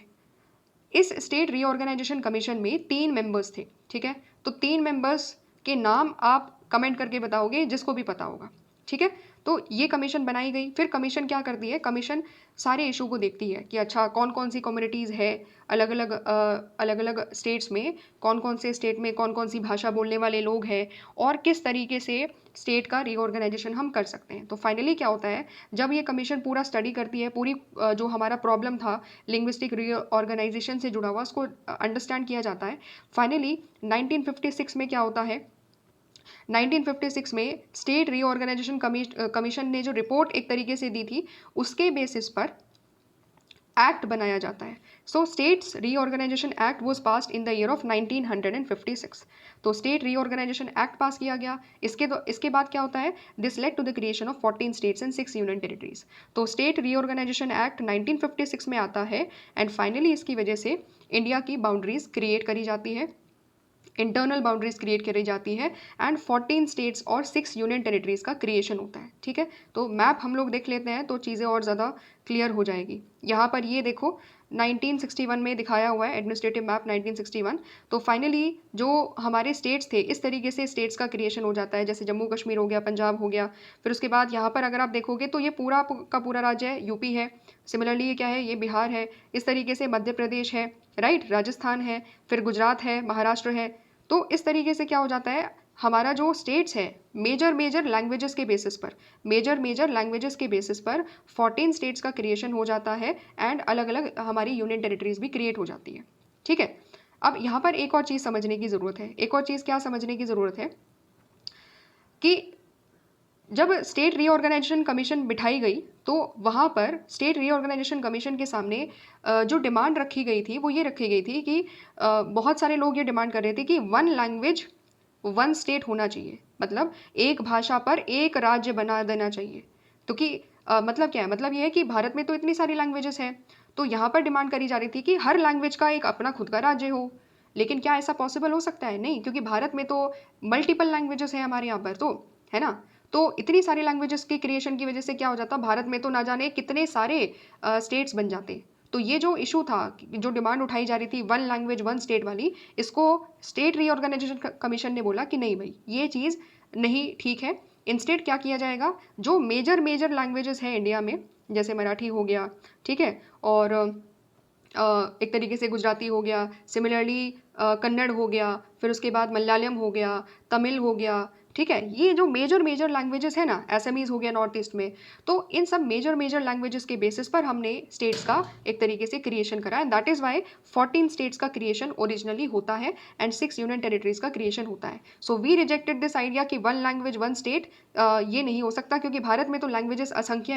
इस स्टेट रीऑर्गेनाइजेशन कमीशन में 3 मेंबर्स थे, ठीक है। तो 3 मेंबर्स के नाम आप कमेंट करके बताओगे जिसको भी पता होगा, ठीक है। तो ये कमीशन बनाई गई, फिर कमीशन क्या करती है, कमीशन सारे इशू को देखती है कि अच्छा कौन कौन सी कम्युनिटीज़ है अलग अलग स्टेट्स में, कौन कौन से स्टेट में कौन कौन सी भाषा बोलने वाले लोग हैं, और किस तरीके से स्टेट का रीऑर्गेनाइजेशन हम कर सकते हैं। तो फाइनली क्या होता है, जब ये कमीशन पूरा स्टडी करती है, पूरी जो हमारा प्रॉब्लम था लिंग्विस्टिक रीऑर्गेनाइजेशन से जुड़ा हुआ उसको अंडरस्टैंड किया जाता है। फाइनली 1956 में क्या होता है, 1956 में स्टेट रीऑर्गेनाइजेशन कमीशन ने जो रिपोर्ट एक तरीके से दी थी उसके बेसिस पर एक्ट बनाया जाता है। So states reorganisation act was passed in the year of 1956। तो स्टेट रीऑर्गेनाइजेशन एक्ट पास किया गया। इसके बाद क्या होता है, this led to the creation of 14 states and 6 union territories. तो स्टेट रीऑर्गेनाइजेशन एक्ट 1956 में आता है एंड फाइनली इसकी वजह से इंडिया की बाउंड्रीज क्रिएट करी जाती है, इंटरनल बाउंड्रीज क्रिएट करी जाती है एंड 14 स्टेट्स और 6 यूनियन टेरिटरीज का क्रिएशन होता है, ठीक है। तो मैप हम लोग देख लेते हैं तो चीज़ें और ज़्यादा क्लियर हो जाएगी। यहाँ पर ये देखो, 1961 में दिखाया हुआ है, एडमिनिस्ट्रेटिव मैप 1961। तो फाइनली जो हमारे स्टेट्स थे, इस तरीके से स्टेट्स का क्रिएशन हो जाता है, जैसे जम्मू कश्मीर हो गया, पंजाब हो गया। फिर उसके बाद यहाँ पर अगर आप देखोगे तो ये पूरा का पूरा राज्य है, यूपी है। सिमिलरली ये क्या है, ये बिहार है। इस तरीके से मध्य प्रदेश है, राइट, राजस्थान है, फिर गुजरात है, महाराष्ट्र है। तो इस तरीके से क्या हो जाता है, हमारा जो स्टेट्स है मेजर लैंग्वेजेस के बेसिस पर, मेजर लैंग्वेजेस के बेसिस पर 14 स्टेट्स का क्रिएशन हो जाता है एंड अलग अलग हमारी यूनियन टेरिटरीज भी क्रिएट हो जाती है। ठीक है, अब यहाँ पर एक और चीज़ समझने की ज़रूरत है। एक और चीज़ क्या समझने की ज़रूरत है कि जब स्टेट रीऑर्गेनाइजेशन कमीशन बिठाई गई तो वहाँ पर स्टेट रीऑर्गेनाइजेशन कमीशन के सामने जो डिमांड रखी गई थी वो ये रखी गई थी कि बहुत सारे लोग ये डिमांड कर रहे थे कि वन लैंग्वेज वन स्टेट होना चाहिए, मतलब एक भाषा पर एक राज्य बना देना चाहिए। तो कि मतलब क्या है, मतलब ये है कि भारत में तो इतनी सारी लैंग्वेजेस हैं, तो यहाँ पर डिमांड करी जा रही थी कि हर लैंग्वेज का एक अपना खुद का राज्य हो। लेकिन क्या ऐसा पॉसिबल हो सकता है? नहीं, क्योंकि भारत में तो मल्टीपल लैंग्वेजेस हैं हमारे यहाँ पर, तो है ना। तो इतनी सारी लैंग्वेजेस के क्रिएशन की वजह से क्या हो जाता, भारत में तो ना जाने कितने सारे स्टेट्स बन जाते। तो ये जो इशू था, जो डिमांड उठाई जा रही थी वन लैंग्वेज वन स्टेट वाली, इसको स्टेट रीऑर्गेनाइजेशन कमीशन ने बोला कि नहीं भाई, ये चीज़ नहीं ठीक है। इंस्टेड क्या किया जाएगा, जो मेजर लैंग्वेजेस हैं इंडिया में, जैसे मराठी हो गया, ठीक है, और एक तरीके से गुजराती हो गया, सिमिलरली कन्नड़ हो गया, फिर उसके बाद मलयालम हो गया, तमिल हो गया, ठीक है। ये जो मेजर लैंग्वेजेस है ना, एसएमईज हो गया नॉर्थ ईस्ट में, तो इन सब मेजर लैंग्वेजेस के बेसिस पर हमने स्टेट्स का एक तरीके से क्रिएशन करा है। दैट इज़ वाई 14 स्टेट्स का क्रिएशन ओरिजिनली होता है एंड 6 यूनियन टेरिटरीज का क्रिएशन होता है। So we rejected this idea कि वन लैंग्वेज वन स्टेट, ये नहीं हो सकता, क्योंकि भारत में तो लैंग्वेजेस असंख्य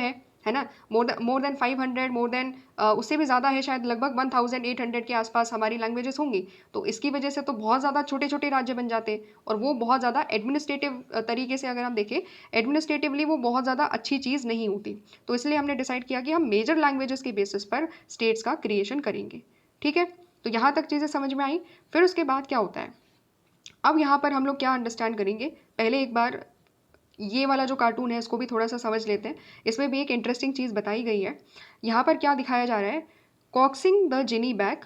है ना, मोर देन 500, मोर देन उससे भी ज़्यादा है, शायद लगभग 1800 के आसपास हमारी लैंग्वेजेस होंगी। तो इसकी वजह से तो बहुत ज़्यादा छोटे छोटे राज्य बन जाते, और वो बहुत ज़्यादा एडमिनिस्ट्रेटिव तरीके से अगर हम देखें, एडमिनिस्ट्रेटिवली वो बहुत ज़्यादा अच्छी चीज़ नहीं होती। तो इसलिए हमने डिसाइड किया कि हम मेजर लैंग्वेजेस के बेसिस पर स्टेट्स का क्रिएशन करेंगे। ठीक है, तो यहाँ तक चीज़ें समझ में आई। फिर उसके बाद क्या होता है, अब यहाँ पर हम लोग क्या अंडरस्टैंड करेंगे, पहले एक बार ये वाला जो कार्टून है इसको भी थोड़ा सा समझ लेते हैं। इसमें भी एक इंटरेस्टिंग चीज़ बताई गई है। यहाँ पर क्या दिखाया जा रहा है, कॉक्सिंग the Jini back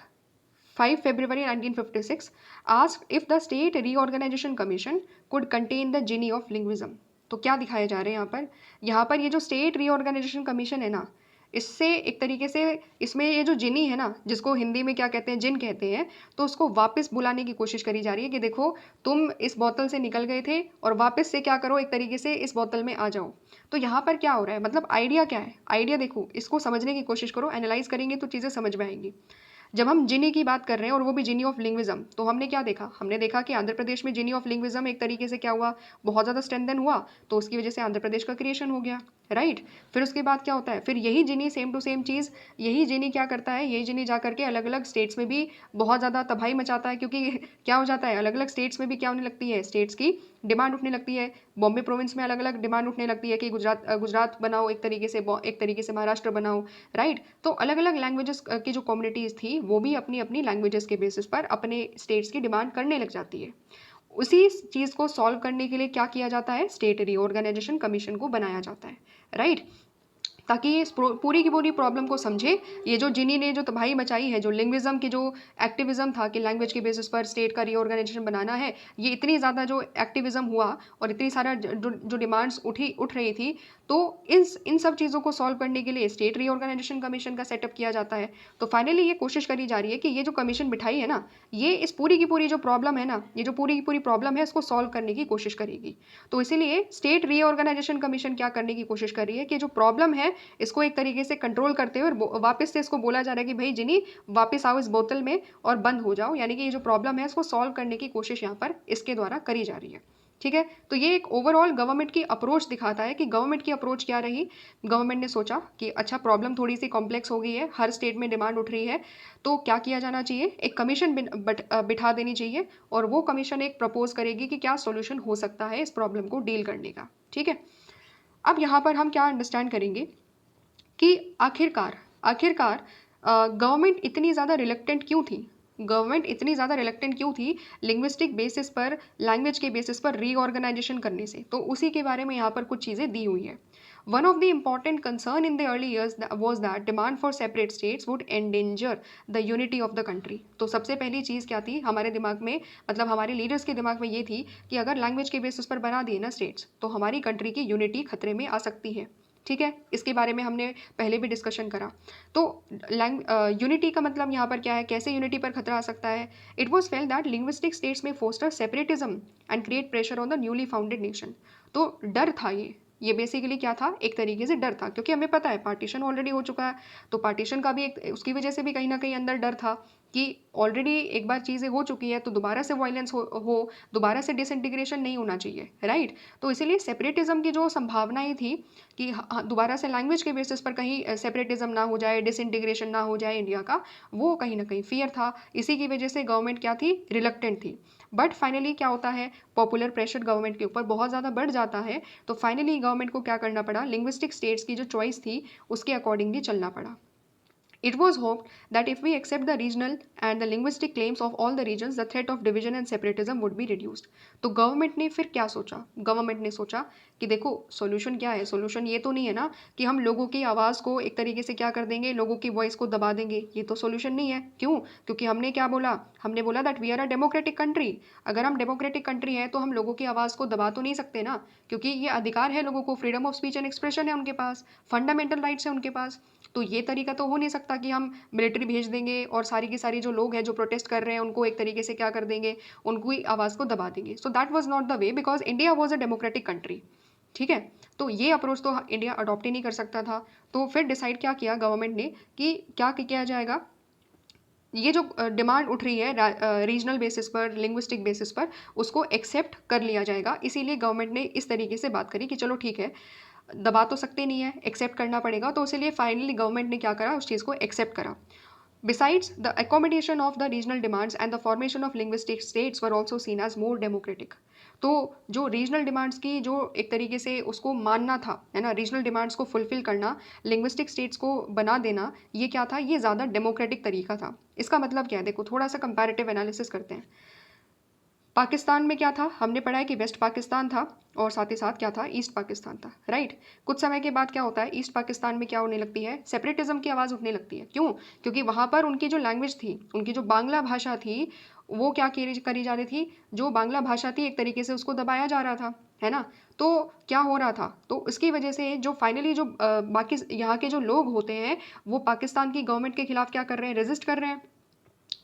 5 February 1956 asked if the state reorganization commission could contain the genie of linguism। तो क्या दिखाए जा रहे हैं यहाँ पर ये जो स्टेट रीऑर्गेनाइजेशन कमीशन है ना, इससे एक तरीके से इसमें ये जो जिनी है ना, जिसको हिंदी में क्या कहते हैं, जिन कहते हैं, तो उसको वापस बुलाने की कोशिश करी जा रही है कि देखो तुम इस बोतल से निकल गए थे और वापस से क्या करो, एक तरीके से इस बोतल में आ जाओ। तो यहाँ पर क्या हो रहा है, मतलब आइडिया क्या है, आइडिया देखो, इसको समझने की कोशिश करो, एनालाइज करेंगे तो चीज़ें समझ में आएंगी। जब हम जिनी की बात कर रहे हैं और वो भी जिनी ऑफ लिंग्विज्म, तो हमने क्या देखा, हमने देखा कि आंध्र प्रदेश में जिनी ऑफ लिंग्विज्म एक तरीके से क्या हुआ, बहुत ज़्यादा स्ट्रेंथन हुआ, तो उसकी वजह से आंध्र प्रदेश का क्रिएशन हो गया, राइट। फिर उसके बाद क्या होता है, फिर यही जिनी सेम टू सेम चीज़, यही जिनी क्या करता है, यही जिनी जा करके अलग अलग स्टेट्स में भी बहुत ज़्यादा तबाही मचाता है, क्योंकि क्या हो जाता है, अलग अलग स्टेट्स में भी क्या होने लगती है, स्टेट्स की डिमांड उठने लगती है। बॉम्बे प्रोविंस में अलग अलग डिमांड उठने लगती है कि गुजरात बनाओ, एक तरीके से महाराष्ट्र बनाओ, राइट। तो अलग अलग लैंग्वेजेस की जो कम्युनिटीज़ थी वो भी अपनी अपनी लैंग्वेजेस के बेसिस पर अपने स्टेट्स की डिमांड करने लग जाती है। उसी चीज़ को सॉल्व करने के लिए क्या किया जाता है, स्टेट रीऑर्गेनाइजेशन कमीशन को बनाया जाता है, राइट, ताकि ये पूरी की पूरी प्रॉब्लम को समझे। ये जो जिनी ने जो तबाही मचाई है, जो लिंग्विज्म की जो एक्टिविज्म था कि लैंग्वेज के बेसिस पर स्टेट का रीऑर्गेनाइजेशन बनाना है, ये इतनी ज़्यादा जो एक्टिविज्म हुआ और इतनी सारा जो डिमांड्स उठ रही थी, तो इन सब चीज़ों को सॉल्व करने के लिए स्टेट रीऑर्गेनाइजेशन कमीशन का सेटअप किया जाता है। तो फाइनली ये कोशिश करी जा रही है कि ये जो कमीशन बिठाई है ना, ये इस पूरी की पूरी जो प्रॉब्लम है ना, ये जो पूरी की पूरी प्रॉब्लम है, इसको सॉल्व करने की कोशिश करेगी। तो इसीलिए स्टेट रीऑर्गेनाइजेशन कमीशन क्या करने की कोशिश कर रही है कि जो प्रॉब्लम है इसको एक तरीके से कंट्रोल करते हुए और वापस से इसको बोला जा रहा है कि भाई जिनी वापस आओ इस बोतल में और बंद हो जाओ, यानी कि ये जो प्रॉब्लम है इसको सॉल्व करने की कोशिश यहाँ पर इसके द्वारा करी जा रही है। ठीक है, तो ये एक ओवरऑल गवर्नमेंट की अप्रोच दिखाता है कि गवर्नमेंट की अप्रोच क्या रही। गवर्नमेंट ने सोचा कि अच्छा प्रॉब्लम थोड़ी सी कॉम्प्लेक्स हो गई है, हर स्टेट में डिमांड उठ रही है, तो क्या किया जाना चाहिए, एक कमीशन बिठा देनी चाहिए और वो कमीशन एक प्रपोज करेगी कि क्या सोल्यूशन हो सकता है इस प्रॉब्लम को डील करने का। ठीक है, अब यहाँ पर हम क्या अंडरस्टैंड करेंगे कि आखिरकार गवर्नमेंट इतनी ज़्यादा रिलेक्टेंट क्यों थी। गवर्नमेंट इतनी ज़्यादा रिलेक्टेंट क्यों थी लिंग्विस्टिक बेसिस पर, लैंग्वेज के बेसिस पर रीऑर्गेनाइजेशन करने से? तो उसी के बारे में यहाँ पर कुछ चीज़ें दी हुई है। One of the important concern in the early years was that demand for separate states would endanger the unity of the country. तो सबसे पहली चीज़ क्या थी हमारे दिमाग में, मतलब हमारे लीडर्स के दिमाग में ये थी कि अगर लैंग्वेज के बेसिस पर बना दिए ना स्टेट्स, तो हमारी कंट्री की यूनिटी खतरे में आ सकती है। ठीक है, इसके बारे में हमने पहले भी डिस्कशन करा। तो यूनिटी का मतलब यहाँ पर क्या है, कैसे यूनिटी पर खतरा आ सकता है? It was felt that linguistic states may foster separatism and create pressure on the newly founded nation. तो डर था ये बेसिकली क्या था, एक तरीके से डर था, क्योंकि हमें पता है पार्टीशन ऑलरेडी हो चुका है। तो पार्टीशन का भी एक उसकी वजह से भी कहीं ना कहीं अंदर डर था कि ऑलरेडी एक बार चीज़ें हो चुकी है तो दोबारा से वायलेंस हो दोबारा से डिसइंटीग्रेशन नहीं होना चाहिए, राइट। तो इसीलिए सेपरेटिज्म की जो संभावनाएं थी कि दोबारा से लैंग्वेज के बेसिस पर कहीं सेपरेटिज्म ना हो जाए, डिसइंटीग्रेशन ना हो जाए इंडिया का, वो कहीं ना कहीं फियर था। इसी की वजह से गवर्नमेंट क्या थी, रिलक्टेंट थी। बट फाइनली क्या होता है, पॉपुलर प्रेशर गवर्नमेंट के ऊपर बहुत ज़्यादा बढ़ जाता है, तो फाइनली गवर्नमेंट को क्या करना पड़ा, लिंग्विस्टिक स्टेट्स की जो चॉइस थी उसके अकॉर्डिंगली चलना पड़ा। It was hoped that if we accept the regional and the linguistic claims of all the regions, the threat of division and separatism would be reduced. तो गवर्नमेंट ने फिर क्या सोचा, गवर्नमेंट ने सोचा कि देखो सॉल्यूशन क्या है, सॉल्यूशन ये तो नहीं है ना कि हम लोगों की आवाज़ को एक तरीके से क्या कर देंगे, लोगों की वॉइस को दबा देंगे, ये तो सॉल्यूशन नहीं है। क्यों? क्योंकि हमने क्या बोला, हमने बोला that we are a democratic country. अगर हम डेमोक्रेटिक कंट्री हैं तो हम लोगों की आवाज़ को दबा तो नहीं सकते ना, क्योंकि ये अधिकार है लोगों को, freedom of speech and expression है उनके पास, फंडामेंटल राइट्स है उनके पास। तो ये तरीका तो हो नहीं सकता कि हम मिलिट्री भेज देंगे और सारी की सारी जो लोग हैं जो प्रोटेस्ट कर रहे हैं उनको एक तरीके से क्या कर देंगे, उनकी आवाज़ को दबा देंगे। So that was not the way, because India was a democratic country. ठीक है, तो ये अप्रोच तो इंडिया अडॉप्ट ही नहीं कर सकता था। तो फिर डिसाइड क्या किया गवर्नमेंट ने कि क्या किया जाएगा, ये जो डिमांड उठ रही है रीजनल बेसिस पर, लिंग्विस्टिक बेसिस पर, उसको एक्सेप्ट कर लिया जाएगा। इसीलिए गवर्नमेंट ने इस तरीके से बात करी कि चलो ठीक है, दबा तो सकते नहीं है, एक्सेप्ट करना पड़ेगा। तो इसीलिए फाइनली गवर्नमेंट ने क्या करा, उस चीज़ को एक्सेप्ट करा। Besides, the accommodation of the regional demands and the formation of linguistic states were also seen as more democratic. तो जो रीजनल डिमांड्स की जो एक तरीके से उसको मानना था, है ना, रीजनल डिमांड्स को फुलफिल करना, लिंग्विस्टिक स्टेट्स को बना देना, ये क्या था, ये ज़्यादा डेमोक्रेटिक तरीका था। इसका मतलब क्या है, देखो थोड़ा सा कंपैरेटिव एनालिसिस करते हैं। पाकिस्तान में क्या था, हमने पढ़ा है कि वेस्ट पाकिस्तान था और साथ ही साथ क्या था, ईस्ट पाकिस्तान था, राइट। कुछ समय के बाद क्या होता है, ईस्ट पाकिस्तान में क्या होने लगती है, सेपरेटिज्म की आवाज़ उठने लगती है। क्यों? क्योंकि वहाँ पर उनकी जो लैंग्वेज थी, उनकी जो बांग्ला भाषा थी, वो क्या करी जा रही थी, जो बांग्ला भाषा थी एक तरीके से उसको दबाया जा रहा था, है ना। तो क्या हो रहा था, तो उसकी वजह से जो फाइनली जो बाकी यहाँ के जो लोग होते हैं वो पाकिस्तान की गवर्नमेंट के खिलाफ क्या कर रहे हैं, रेजिस्ट कर रहे हैं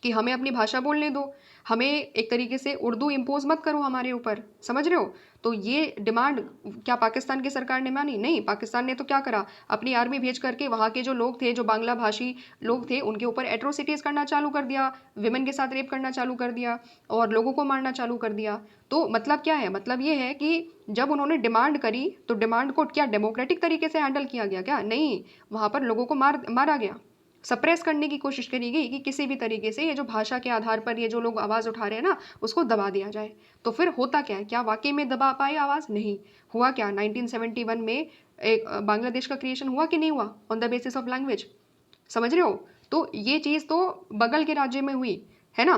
कि हमें अपनी भाषा बोलने दो, हमें एक तरीके से उर्दू इम्पोज मत करो हमारे ऊपर, समझ रहे हो। तो ये डिमांड क्या पाकिस्तान की सरकार ने मानी? नहीं, पाकिस्तान ने तो क्या करा, अपनी आर्मी भेज करके वहाँ के जो लोग थे, जो बांग्ला भाषी लोग थे, उनके ऊपर एट्रोसिटीज़ करना चालू कर दिया, विमेन के साथ रेप करना चालू कर दिया और लोगों को मारना चालू कर दिया। तो मतलब क्या है, मतलब ये है कि जब उन्होंने डिमांड करी तो डिमांड को क्या डेमोक्रेटिक तरीके से हैंडल किया गया? क्या नहीं, वहाँ पर लोगों को मारा गया, सप्रेस करने की कोशिश करी गई कि किसी भी तरीके से ये जो भाषा के आधार पर ये जो लोग आवाज़ उठा रहे हैं ना, उसको दबा दिया जाए। तो फिर होता क्या है, क्या वाकई में दबा पाए आवाज़? नहीं हुआ। क्या 1971 में एक बांग्लादेश का क्रिएशन हुआ कि नहीं हुआ, on the basis of language? समझ रहे हो। तो ये चीज़ तो बगल के राज्य में हुई, है ना।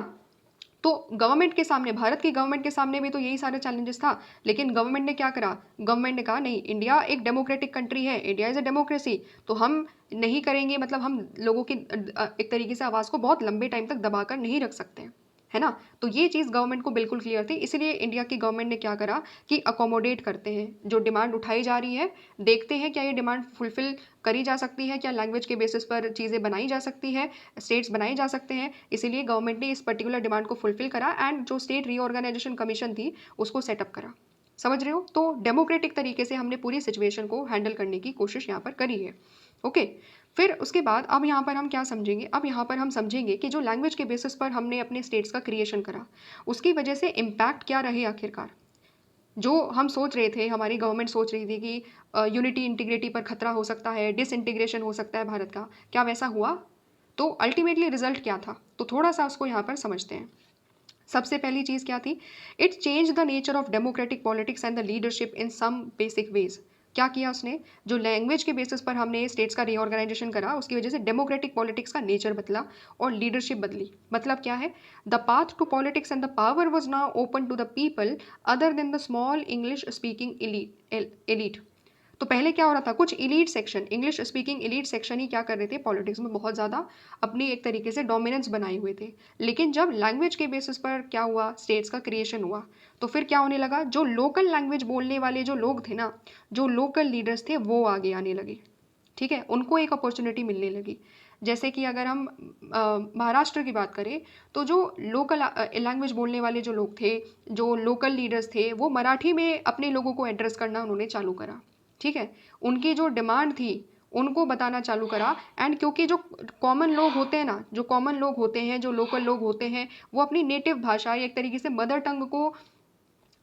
तो गवर्नमेंट के सामने, भारत की गवर्नमेंट के सामने भी तो यही सारे चैलेंजेस था, लेकिन गवर्नमेंट ने क्या करा, गवर्नमेंट ने कहा नहीं, इंडिया एक डेमोक्रेटिक कंट्री है, इंडिया इज़ अ डेमोक्रेसी, तो हम नहीं करेंगे, मतलब हम लोगों की एक तरीके से आवाज़ को बहुत लंबे टाइम तक दबाकर नहीं रख सकते हैं, है ना। तो ये चीज़ गवर्नमेंट को बिल्कुल क्लियर थी। इसीलिए इंडिया की गवर्नमेंट ने क्या करा कि अकोमोडेट करते हैं जो डिमांड उठाई जा रही है, देखते हैं क्या ये डिमांड फुलफिल करी जा सकती है, क्या लैंग्वेज के बेसिस पर चीज़ें बनाई जा सकती है, स्टेट्स बनाए जा सकते हैं। इसीलिए गवर्नमेंट ने इस पर्टिकुलर डिमांड को फुलफिल करा एंड जो स्टेट रीऑर्गेनाइजेशन कमीशन थी उसको सेटअप करा। समझ रहे हो। तो डेमोक्रेटिक तरीके से हमने पूरी सिचुएशन को हैंडल करने की कोशिश यहाँ पर करी है। ओके, फिर उसके बाद अब यहाँ पर हम क्या समझेंगे, अब यहाँ पर हम समझेंगे कि जो लैंग्वेज के बेसिस पर हमने अपने स्टेट्स का क्रिएशन करा, उसकी वजह से इम्पैक्ट क्या रहे आखिरकार। जो हम सोच रहे थे, हमारी गवर्नमेंट सोच रही थी कि यूनिटी इंटीग्रिटी पर खतरा हो सकता है, डिसइंटीग्रेशन हो सकता है भारत का, क्या वैसा हुआ? तो अल्टीमेटली रिजल्ट क्या था, तो थोड़ा सा उसको यहाँ पर समझते हैं। सबसे पहली चीज़ क्या थी, it change the nature of democratic politics and the leadership in some basic ways. क्या किया उसने, जो लैंग्वेज के बेसिस पर हमने स्टेट्स का रीऑर्गेनाइजेशन करा उसकी वजह से डेमोक्रेटिक पॉलिटिक्स का नेचर बदला और लीडरशिप बदली। मतलब क्या है, the path to politics and the power was now open to the people other than the small English speaking elite. तो पहले क्या हो रहा था, कुछ elite section, English speaking elite section ही क्या कर रहे थे, पॉलिटिक्स में बहुत ज़्यादा अपनी एक तरीके से डोमिनेंस बनाए हुए थे। लेकिन जब लैंग्वेज के बेसिस पर क्या हुआ, स्टेट्स का क्रिएशन हुआ, तो फिर क्या होने लगा, जो लोकल लैंग्वेज बोलने वाले जो लोग थे ना, जो लोकल लीडर्स थे, वो आगे आने लगे। ठीक है, उनको एक अपॉर्चुनिटी मिलने लगी। जैसे कि अगर हम महाराष्ट्र की बात करें, तो जो लोकल लैंग्वेज बोलने वाले जो लोग थे, जो लोकल लीडर्स थे, वो मराठी में अपने लोगों को एड्रेस करना उन्होंने चालू करा। ठीक है, उनकी जो डिमांड थी उनको बताना चालू करा। एंड क्योंकि जो कॉमन लोग होते हैं ना, जो कॉमन लोग होते हैं, जो लोकल लोग होते हैं, वो अपनी नेटिव भाषा एक तरीके से मदर टंग को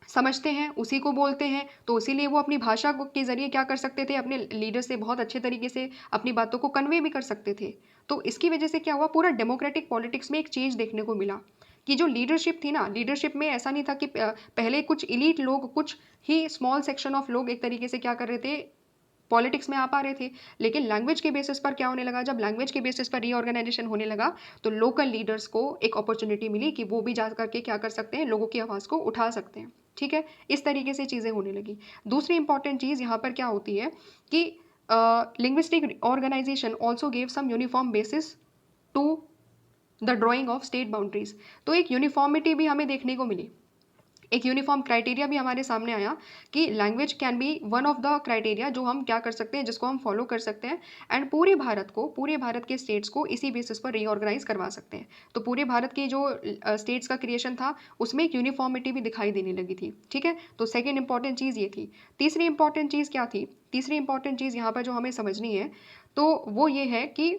समझते हैं, उसी को बोलते हैं, तो इसीलिए वो अपनी भाषा के ज़रिए क्या कर सकते थे, अपने लीडर से बहुत अच्छे तरीके से अपनी बातों को कन्वे भी कर सकते थे। तो इसकी वजह से क्या हुआ, पूरा डेमोक्रेटिक पॉलिटिक्स में एक चेंज देखने को मिला कि जो लीडरशिप थी ना, लीडरशिप में ऐसा नहीं था कि पहले कुछ इलीट लोग, कुछ ही स्मॉल सेक्शन ऑफ लोग एक तरीके से क्या कर रहे थे, पॉलिटिक्स में आ पा रहे थे। लेकिन लैंग्वेज के बेसिस पर क्या होने लगा, जब लैंग्वेज के बेसिस पर रीऑर्गेनाइजेशन होने लगा, तो लोकल लीडर्स को एक अपॉर्चुनिटी मिली कि वो भी जा करके क्या कर सकते हैं, लोगों की आवाज़ को उठा सकते हैं। ठीक है, इस तरीके से चीज़ें होने लगी। दूसरी इंपॉर्टेंट चीज़ यहाँ पर क्या होती है कि linguistic organisation also gave some uniform basis to the drawing of state boundaries. तो एक यूनिफॉर्मिटी भी हमें देखने को मिली, एक यूनिफॉर्म क्राइटेरिया भी हमारे सामने आया कि language can be one of the criteria जो हम क्या कर सकते हैं, जिसको हम फॉलो कर सकते हैं। एंड पूरे भारत को, पूरे भारत के स्टेट्स को इसी बेसिस पर रीऑर्गेनाइज करवा सकते हैं। तो पूरे भारत की जो स्टेट्स का क्रिएशन था उसमें एक यूनिफॉर्मिटी भी दिखाई देने लगी थी। ठीक है, तो सेकेंड इंपॉर्टेंट चीज़ ये थी। तीसरी इंपॉर्टेंट चीज़ क्या थी, तीसरी इंपॉर्टेंट चीज़ यहाँ पर जो हमें समझनी है, तो वो ये है कि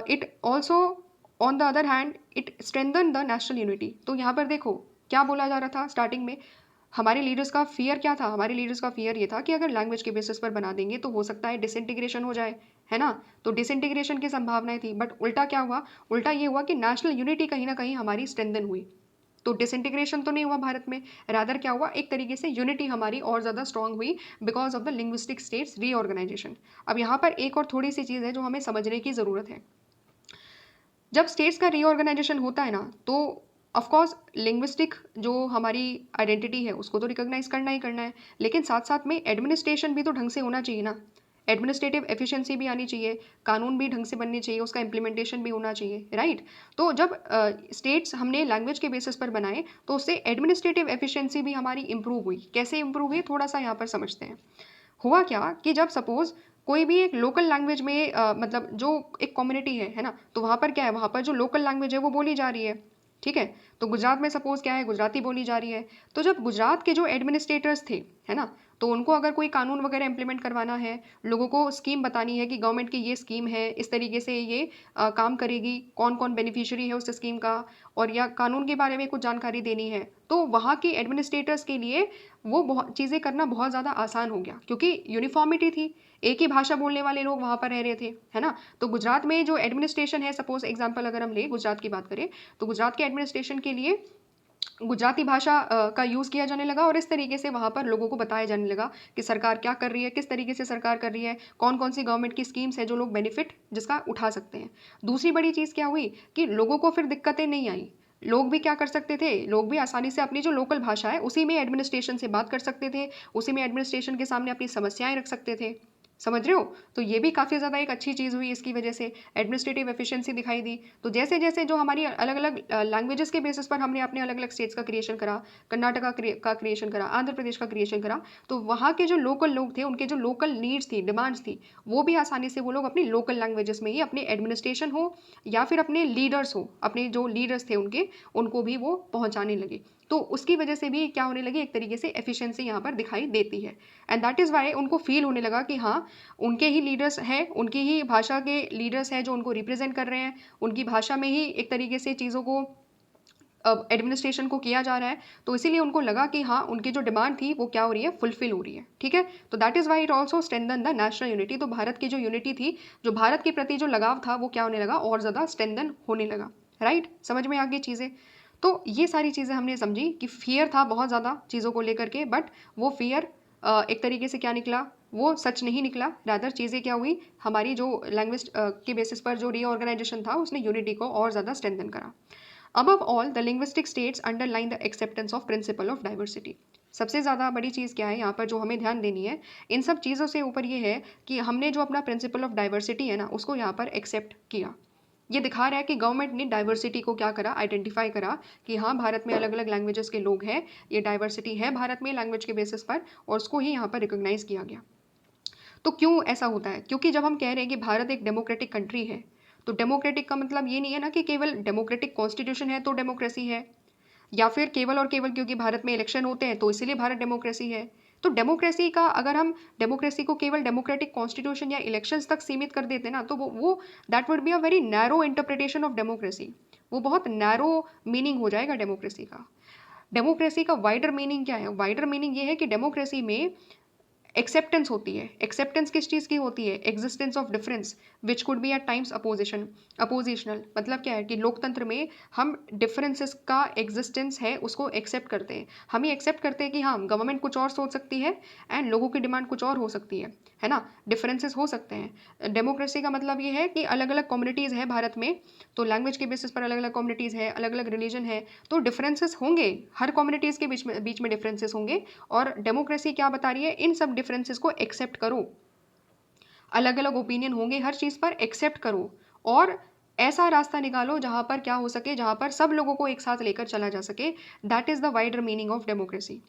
it also on the other hand it strengthen the national unity. तो यहाँ पर देखो क्या बोला जा रहा था स्टार्टिंग में, हमारे लीडर्स का फियर क्या था, हमारे लीडर्स का फियर ये था कि अगर लैंग्वेज के बेसिस पर बना देंगे तो हो सकता है डिसइंटीग्रेशन हो जाए, है ना। तो डिसइंटीग्रेशन की संभावनाएं थी, बट उल्टा क्या हुआ, उल्टा ये हुआ कि नेशनल यूनिटी कहीं ना कहीं हमारी स्ट्रेंथन हुई। तो डिसइंटीग्रेशन तो नहीं हुआ भारत में, रादर क्या हुआ, एक तरीके से यूनिटी हमारी और ज़्यादा स्ट्रांग हुई because of the linguistic states reorganisation. अब यहाँ पर एक और थोड़ी सी चीज़ है जो हमें समझने की ज़रूरत है। जब स्टेट्स का रीऑर्गेनाइजेशन होता है ना, तो ऑफ कोर्स लिंग्विस्टिक जो हमारी आइडेंटिटी है उसको तो रिकॉग्नाइज करना ही करना है, लेकिन साथ साथ में एडमिनिस्ट्रेशन भी तो ढंग से होना चाहिए ना। एडमिनिस्ट्रेटिव एफिशिएंसी भी आनी चाहिए, कानून भी ढंग से बनने चाहिए, उसका इम्प्लीमेंटेशन भी होना चाहिए, राइट। तो जब स्टेट्स हमने लैंग्वेज के बेसिस पर बनाए तो उससे एडमिनिस्ट्रेटिव एफिशिएंसी भी हमारी इंप्रूव हुई। कैसे इंप्रूव हुई, थोड़ा सा यहाँ पर समझते हैं। हुआ क्या कि जब सपोज कोई भी एक लोकल लैंग्वेज में मतलब जो एक कम्युनिटी है ना, तो वहाँ पर क्या है, वहाँ पर जो लोकल लैंग्वेज है वो बोली जा रही है। ठीक है, तो गुजरात में सपोज क्या है, गुजराती बोली जा रही है। तो जब गुजरात के जो एडमिनिस्ट्रेटर्स थे, है ना, तो उनको अगर कोई कानून वगैरह इंप्लीमेंट करवाना है, लोगों को स्कीम बतानी है कि गवर्नमेंट की ये स्कीम है, इस तरीके से ये काम करेगी, कौन कौन बेनिफिशियरी है उस स्कीम का, और या कानून के बारे में कुछ जानकारी देनी है, तो वहाँ के एडमिनिस्ट्रेटर्स के लिए वो बहुत चीज़ें करना बहुत ज़्यादा आसान हो गया, क्योंकि यूनिफॉर्मिटी थी, एक ही भाषा बोलने वाले लोग वहाँ पर रह रहे थे, है ना। तो गुजरात में जो एडमिनिस्ट्रेशन है, सपोज एग्जांपल अगर हम ले गुजरात की बात करें, तो गुजरात के एडमिनिस्ट्रेशन के लिए गुजराती भाषा का यूज़ किया जाने लगा, और इस तरीके से वहाँ पर लोगों को बताया जाने लगा कि सरकार क्या कर रही है, किस तरीके से सरकार कर रही है, कौन कौन सी गवर्नमेंट की स्कीम्स है जो लोग बेनिफिट जिसका उठा सकते हैं। दूसरी बड़ी चीज़ क्या हुई कि लोगों को फिर दिक्कतें नहीं आई, लोग भी क्या कर सकते थे, लोग भी आसानी से अपनी जो लोकल भाषा है उसी में एडमिनिस्ट्रेशन से बात कर सकते थे, उसी में एडमिनिस्ट्रेशन के सामने अपनी समस्याएं रख सकते थे। समझ रहे हो, तो ये भी काफ़ी ज़्यादा एक अच्छी चीज़ हुई, इसकी वजह से एडमिनिस्ट्रेटिव एफिशिएंसी दिखाई दी। तो जैसे जैसे जो हमारी अलग अलग लैंग्वेजेस के बेसिस पर हमने अपने अलग अलग स्टेट्स का क्रिएशन करा, कर्नाटका का क्रिएशन करा, आंध्र प्रदेश का क्रिएशन करा, तो वहाँ के जो लोकल लोग थे, उनके जो लोकल नीड्स थी, डिमांड्स थी, वो भी आसानी से वो लोग अपनी लोकल लैंग्वेजेस में ही अपने एडमिनिस्ट्रेशन हो या फिर अपने लीडर्स हो, अपने जो लीडर्स थे उनके, उनको भी वो पहुँचाने लगे। तो उसकी वजह से भी क्या होने लगी, एक तरीके से एफिशिएंसी यहाँ पर दिखाई देती है। एंड दैट इज़ वाई उनको फील होने लगा कि हाँ, उनके ही लीडर्स हैं, उनकी ही भाषा के लीडर्स हैं जो उनको रिप्रेजेंट कर रहे हैं, उनकी भाषा में ही एक तरीके से चीज़ों को एडमिनिस्ट्रेशन को किया जा रहा है। तो इसीलिए उनको लगा कि हाँ, उनकी जो डिमांड थी वो क्या हो रही है, फुलफिल हो रही है। ठीक है, तो that is why it also strengthen the national unity. तो भारत की जो यूनिटी थी, जो भारत के प्रति जो लगाव था, वो क्या होने लगा, और ज़्यादा स्ट्रेंथन होने लगा। राइट, समझ में आ गई चीज़ें। तो ये सारी चीज़ें हमने समझी कि फियर था बहुत ज़्यादा चीज़ों को लेकर के, बट वो फियर एक तरीके से क्या निकला, वो सच नहीं निकला। रादर चीज़ें क्या हुई, हमारी जो लैंग्वेज के बेसिस पर जो रीऑर्गेनाइजेशन था उसने यूनिटी को और ज़्यादा स्ट्रेंथन करा। Above all the linguistic states underline the acceptance of principle of diversity. सबसे ज़्यादा बड़ी चीज़ क्या है यहाँ पर जो हमें ध्यान देनी है, इन सब चीज़ों से ऊपर ये है कि हमने जो अपना प्रिंसिपल ऑफ डाइवर्सिटी है ना उसको यहाँ पर एक्सेप्ट किया। ये दिखा रहा है कि गवर्नमेंट ने डाइवर्सिटी को क्या करा, आइडेंटिफाई करा कि हाँ भारत में अलग अलग लैंग्वेजेस के लोग हैं, ये डाइवर्सिटी है भारत में लैंग्वेज के बेसिस पर, और उसको ही यहाँ पर रिकोगनाइज किया गया। तो क्यों ऐसा होता है, क्योंकि जब हम कह रहे हैं कि भारत एक डेमोक्रेटिक कंट्री है, तो डेमोक्रेटिक का मतलब ये नहीं है ना कि केवल डेमोक्रेटिक कॉन्स्टिट्यूशन है तो डेमोक्रेसी है, या फिर केवल और केवल क्योंकि भारत में इलेक्शन होते हैं तो इसीलिए भारत डेमोक्रेसी है। तो डेमोक्रेसी का अगर हम डेमोक्रेसी को केवल डेमोक्रेटिक कॉन्स्टिट्यूशन या इलेक्शंस तक सीमित कर देते ना, तो वो that would be a very narrow interpretation of democracy. वो बहुत नैरो मीनिंग हो जाएगा डेमोक्रेसी का। डेमोक्रेसी का वाइडर मीनिंग क्या है, वाइडर मीनिंग ये है कि डेमोक्रेसी में एक्सेप्टेंस होती है। एक्सेप्टेंस किस चीज़ की होती है, existence of difference which could be at times oppositional. मतलब क्या है कि लोकतंत्र में हम डिफरेंसेस का एग्जिस्टेंस है उसको एक्सेप्ट करते हैं। हम ये एक्सेप्ट करते हैं कि हाँ गवर्नमेंट कुछ और सोच सकती है एंड लोगों की डिमांड कुछ और हो सकती है ना, डिफरेंसेस हो सकते हैं। डेमोक्रेसी का मतलब ये है कि अलग अलग कम्युनिटीज़ हैं भारत में, तो लैंग्वेज के बेसिस पर अलग अलग कम्युनिटीज़ है, अलग अलग रिलीजन है, तो डिफरेंसेस होंगे, हर कम्युनिटीज़ के बीच में डिफरेंसेस होंगे। और डेमोक्रेसी क्या बता रही है, इन सब डिफरेंसेस को एक्सेप्ट करो, अलग अलग ओपिनियन होंगे हर चीज़ पर, एक्सेप्ट करो और ऐसा रास्ता निकालो जहाँ पर क्या हो सके, जहाँ पर सब लोगों को एक साथ लेकर चला जा सके। That is the wider meaning of democracy.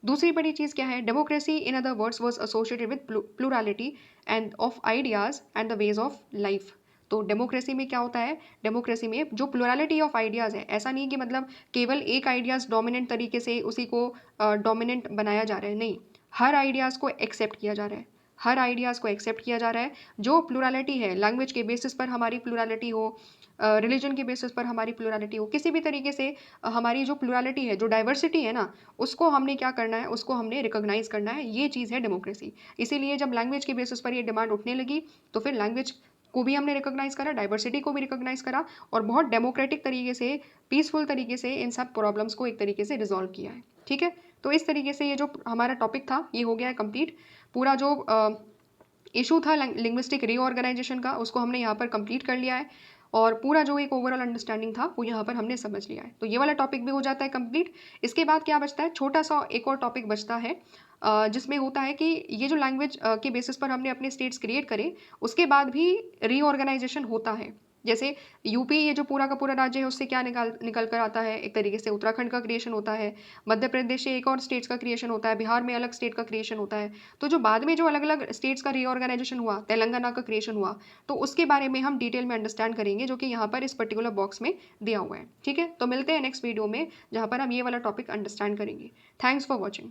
दूसरी बड़ी चीज़ क्या है, democracy in other words was associated with plurality end of ideas and the ways of life. तो डेमोक्रेसी में क्या होता है, डेमोक्रेसी में जो प्लूरलिटी ऑफ आइडियाज़ है, ऐसा नहीं कि मतलब केवल एक आइडियाज़ डोमिनेंट तरीके से उसी को डोमिनेंट बनाया जा रहा है, नहीं, हर आइडियाज़ को एक्सेप्ट किया जा रहा है, हर आइडियाज़ को एक्सेप्ट किया जा रहा है। जो प्लूरलिटी है, लैंग्वेज के बेसिस पर हमारी प्लूरलिटी हो, रिलीजन के बेसिस पर हमारी प्लूरलिटी हो, किसी भी तरीके से हमारी जो प्लूरलिटी है, जो डाइवर्सिटी है ना, उसको हमने क्या करना है, उसको हमने रिकॉग्नाइज करना है। ये चीज़ है डेमोक्रेसी। इसीलिए जब लैंग्वेज के बेसिस पर ये डिमांड उठने लगी तो फिर लैंग्वेज को भी हमने रिकॉग्नाइज करा, डाइवर्सिटी को भी रिकॉग्नाइज करा, और बहुत डेमोक्रेटिक तरीके से, पीसफुल तरीके से इन सब प्रॉब्लम्स को एक तरीके से रिजॉल्व किया है। ठीक है, तो इस तरीके से ये जो हमारा टॉपिक था ये हो गया है कंप्लीट। पूरा जो इशू था लिंग्विस्टिक रीऑर्गेनाइजेशन का उसको हमने यहाँ पर कंप्लीट कर लिया है, और पूरा जो एक ओवरऑल अंडरस्टैंडिंग था वो यहाँ पर हमने समझ लिया है। तो ये वाला टॉपिक भी हो जाता है कंप्लीट। इसके बाद क्या बचता है, छोटा सा एक और टॉपिक बचता है जिसमें होता है कि ये जो लैंग्वेज के बेसिस पर हमने अपने स्टेट्स क्रिएट करे, उसके बाद भी रीऑर्गेनाइजेशन होता है। जैसे यूपी, ये जो पूरा का पूरा राज्य है, उससे क्या निकल कर आता है, एक तरीके से उत्तराखंड का क्रिएशन होता है, मध्य प्रदेश से एक और स्टेट्स का क्रिएशन होता है, बिहार में अलग स्टेट का क्रिएशन होता है। तो जो बाद में जो अलग अलग स्टेट्स का रीऑर्गेनाइजेशन हुआ, तेलंगाना का क्रिएशन हुआ, तो उसके बारे में हम डिटेल में अंडरस्टैंड करेंगे, जो कि यहाँ पर इस पर्टिकुलर बॉक्स में दिया हुआ है। ठीक है, तो मिलते हैं नेक्स्ट वीडियो में जहाँ पर हम ये वाला टॉपिक अंडरस्टैंड करेंगे। Thanks for watching.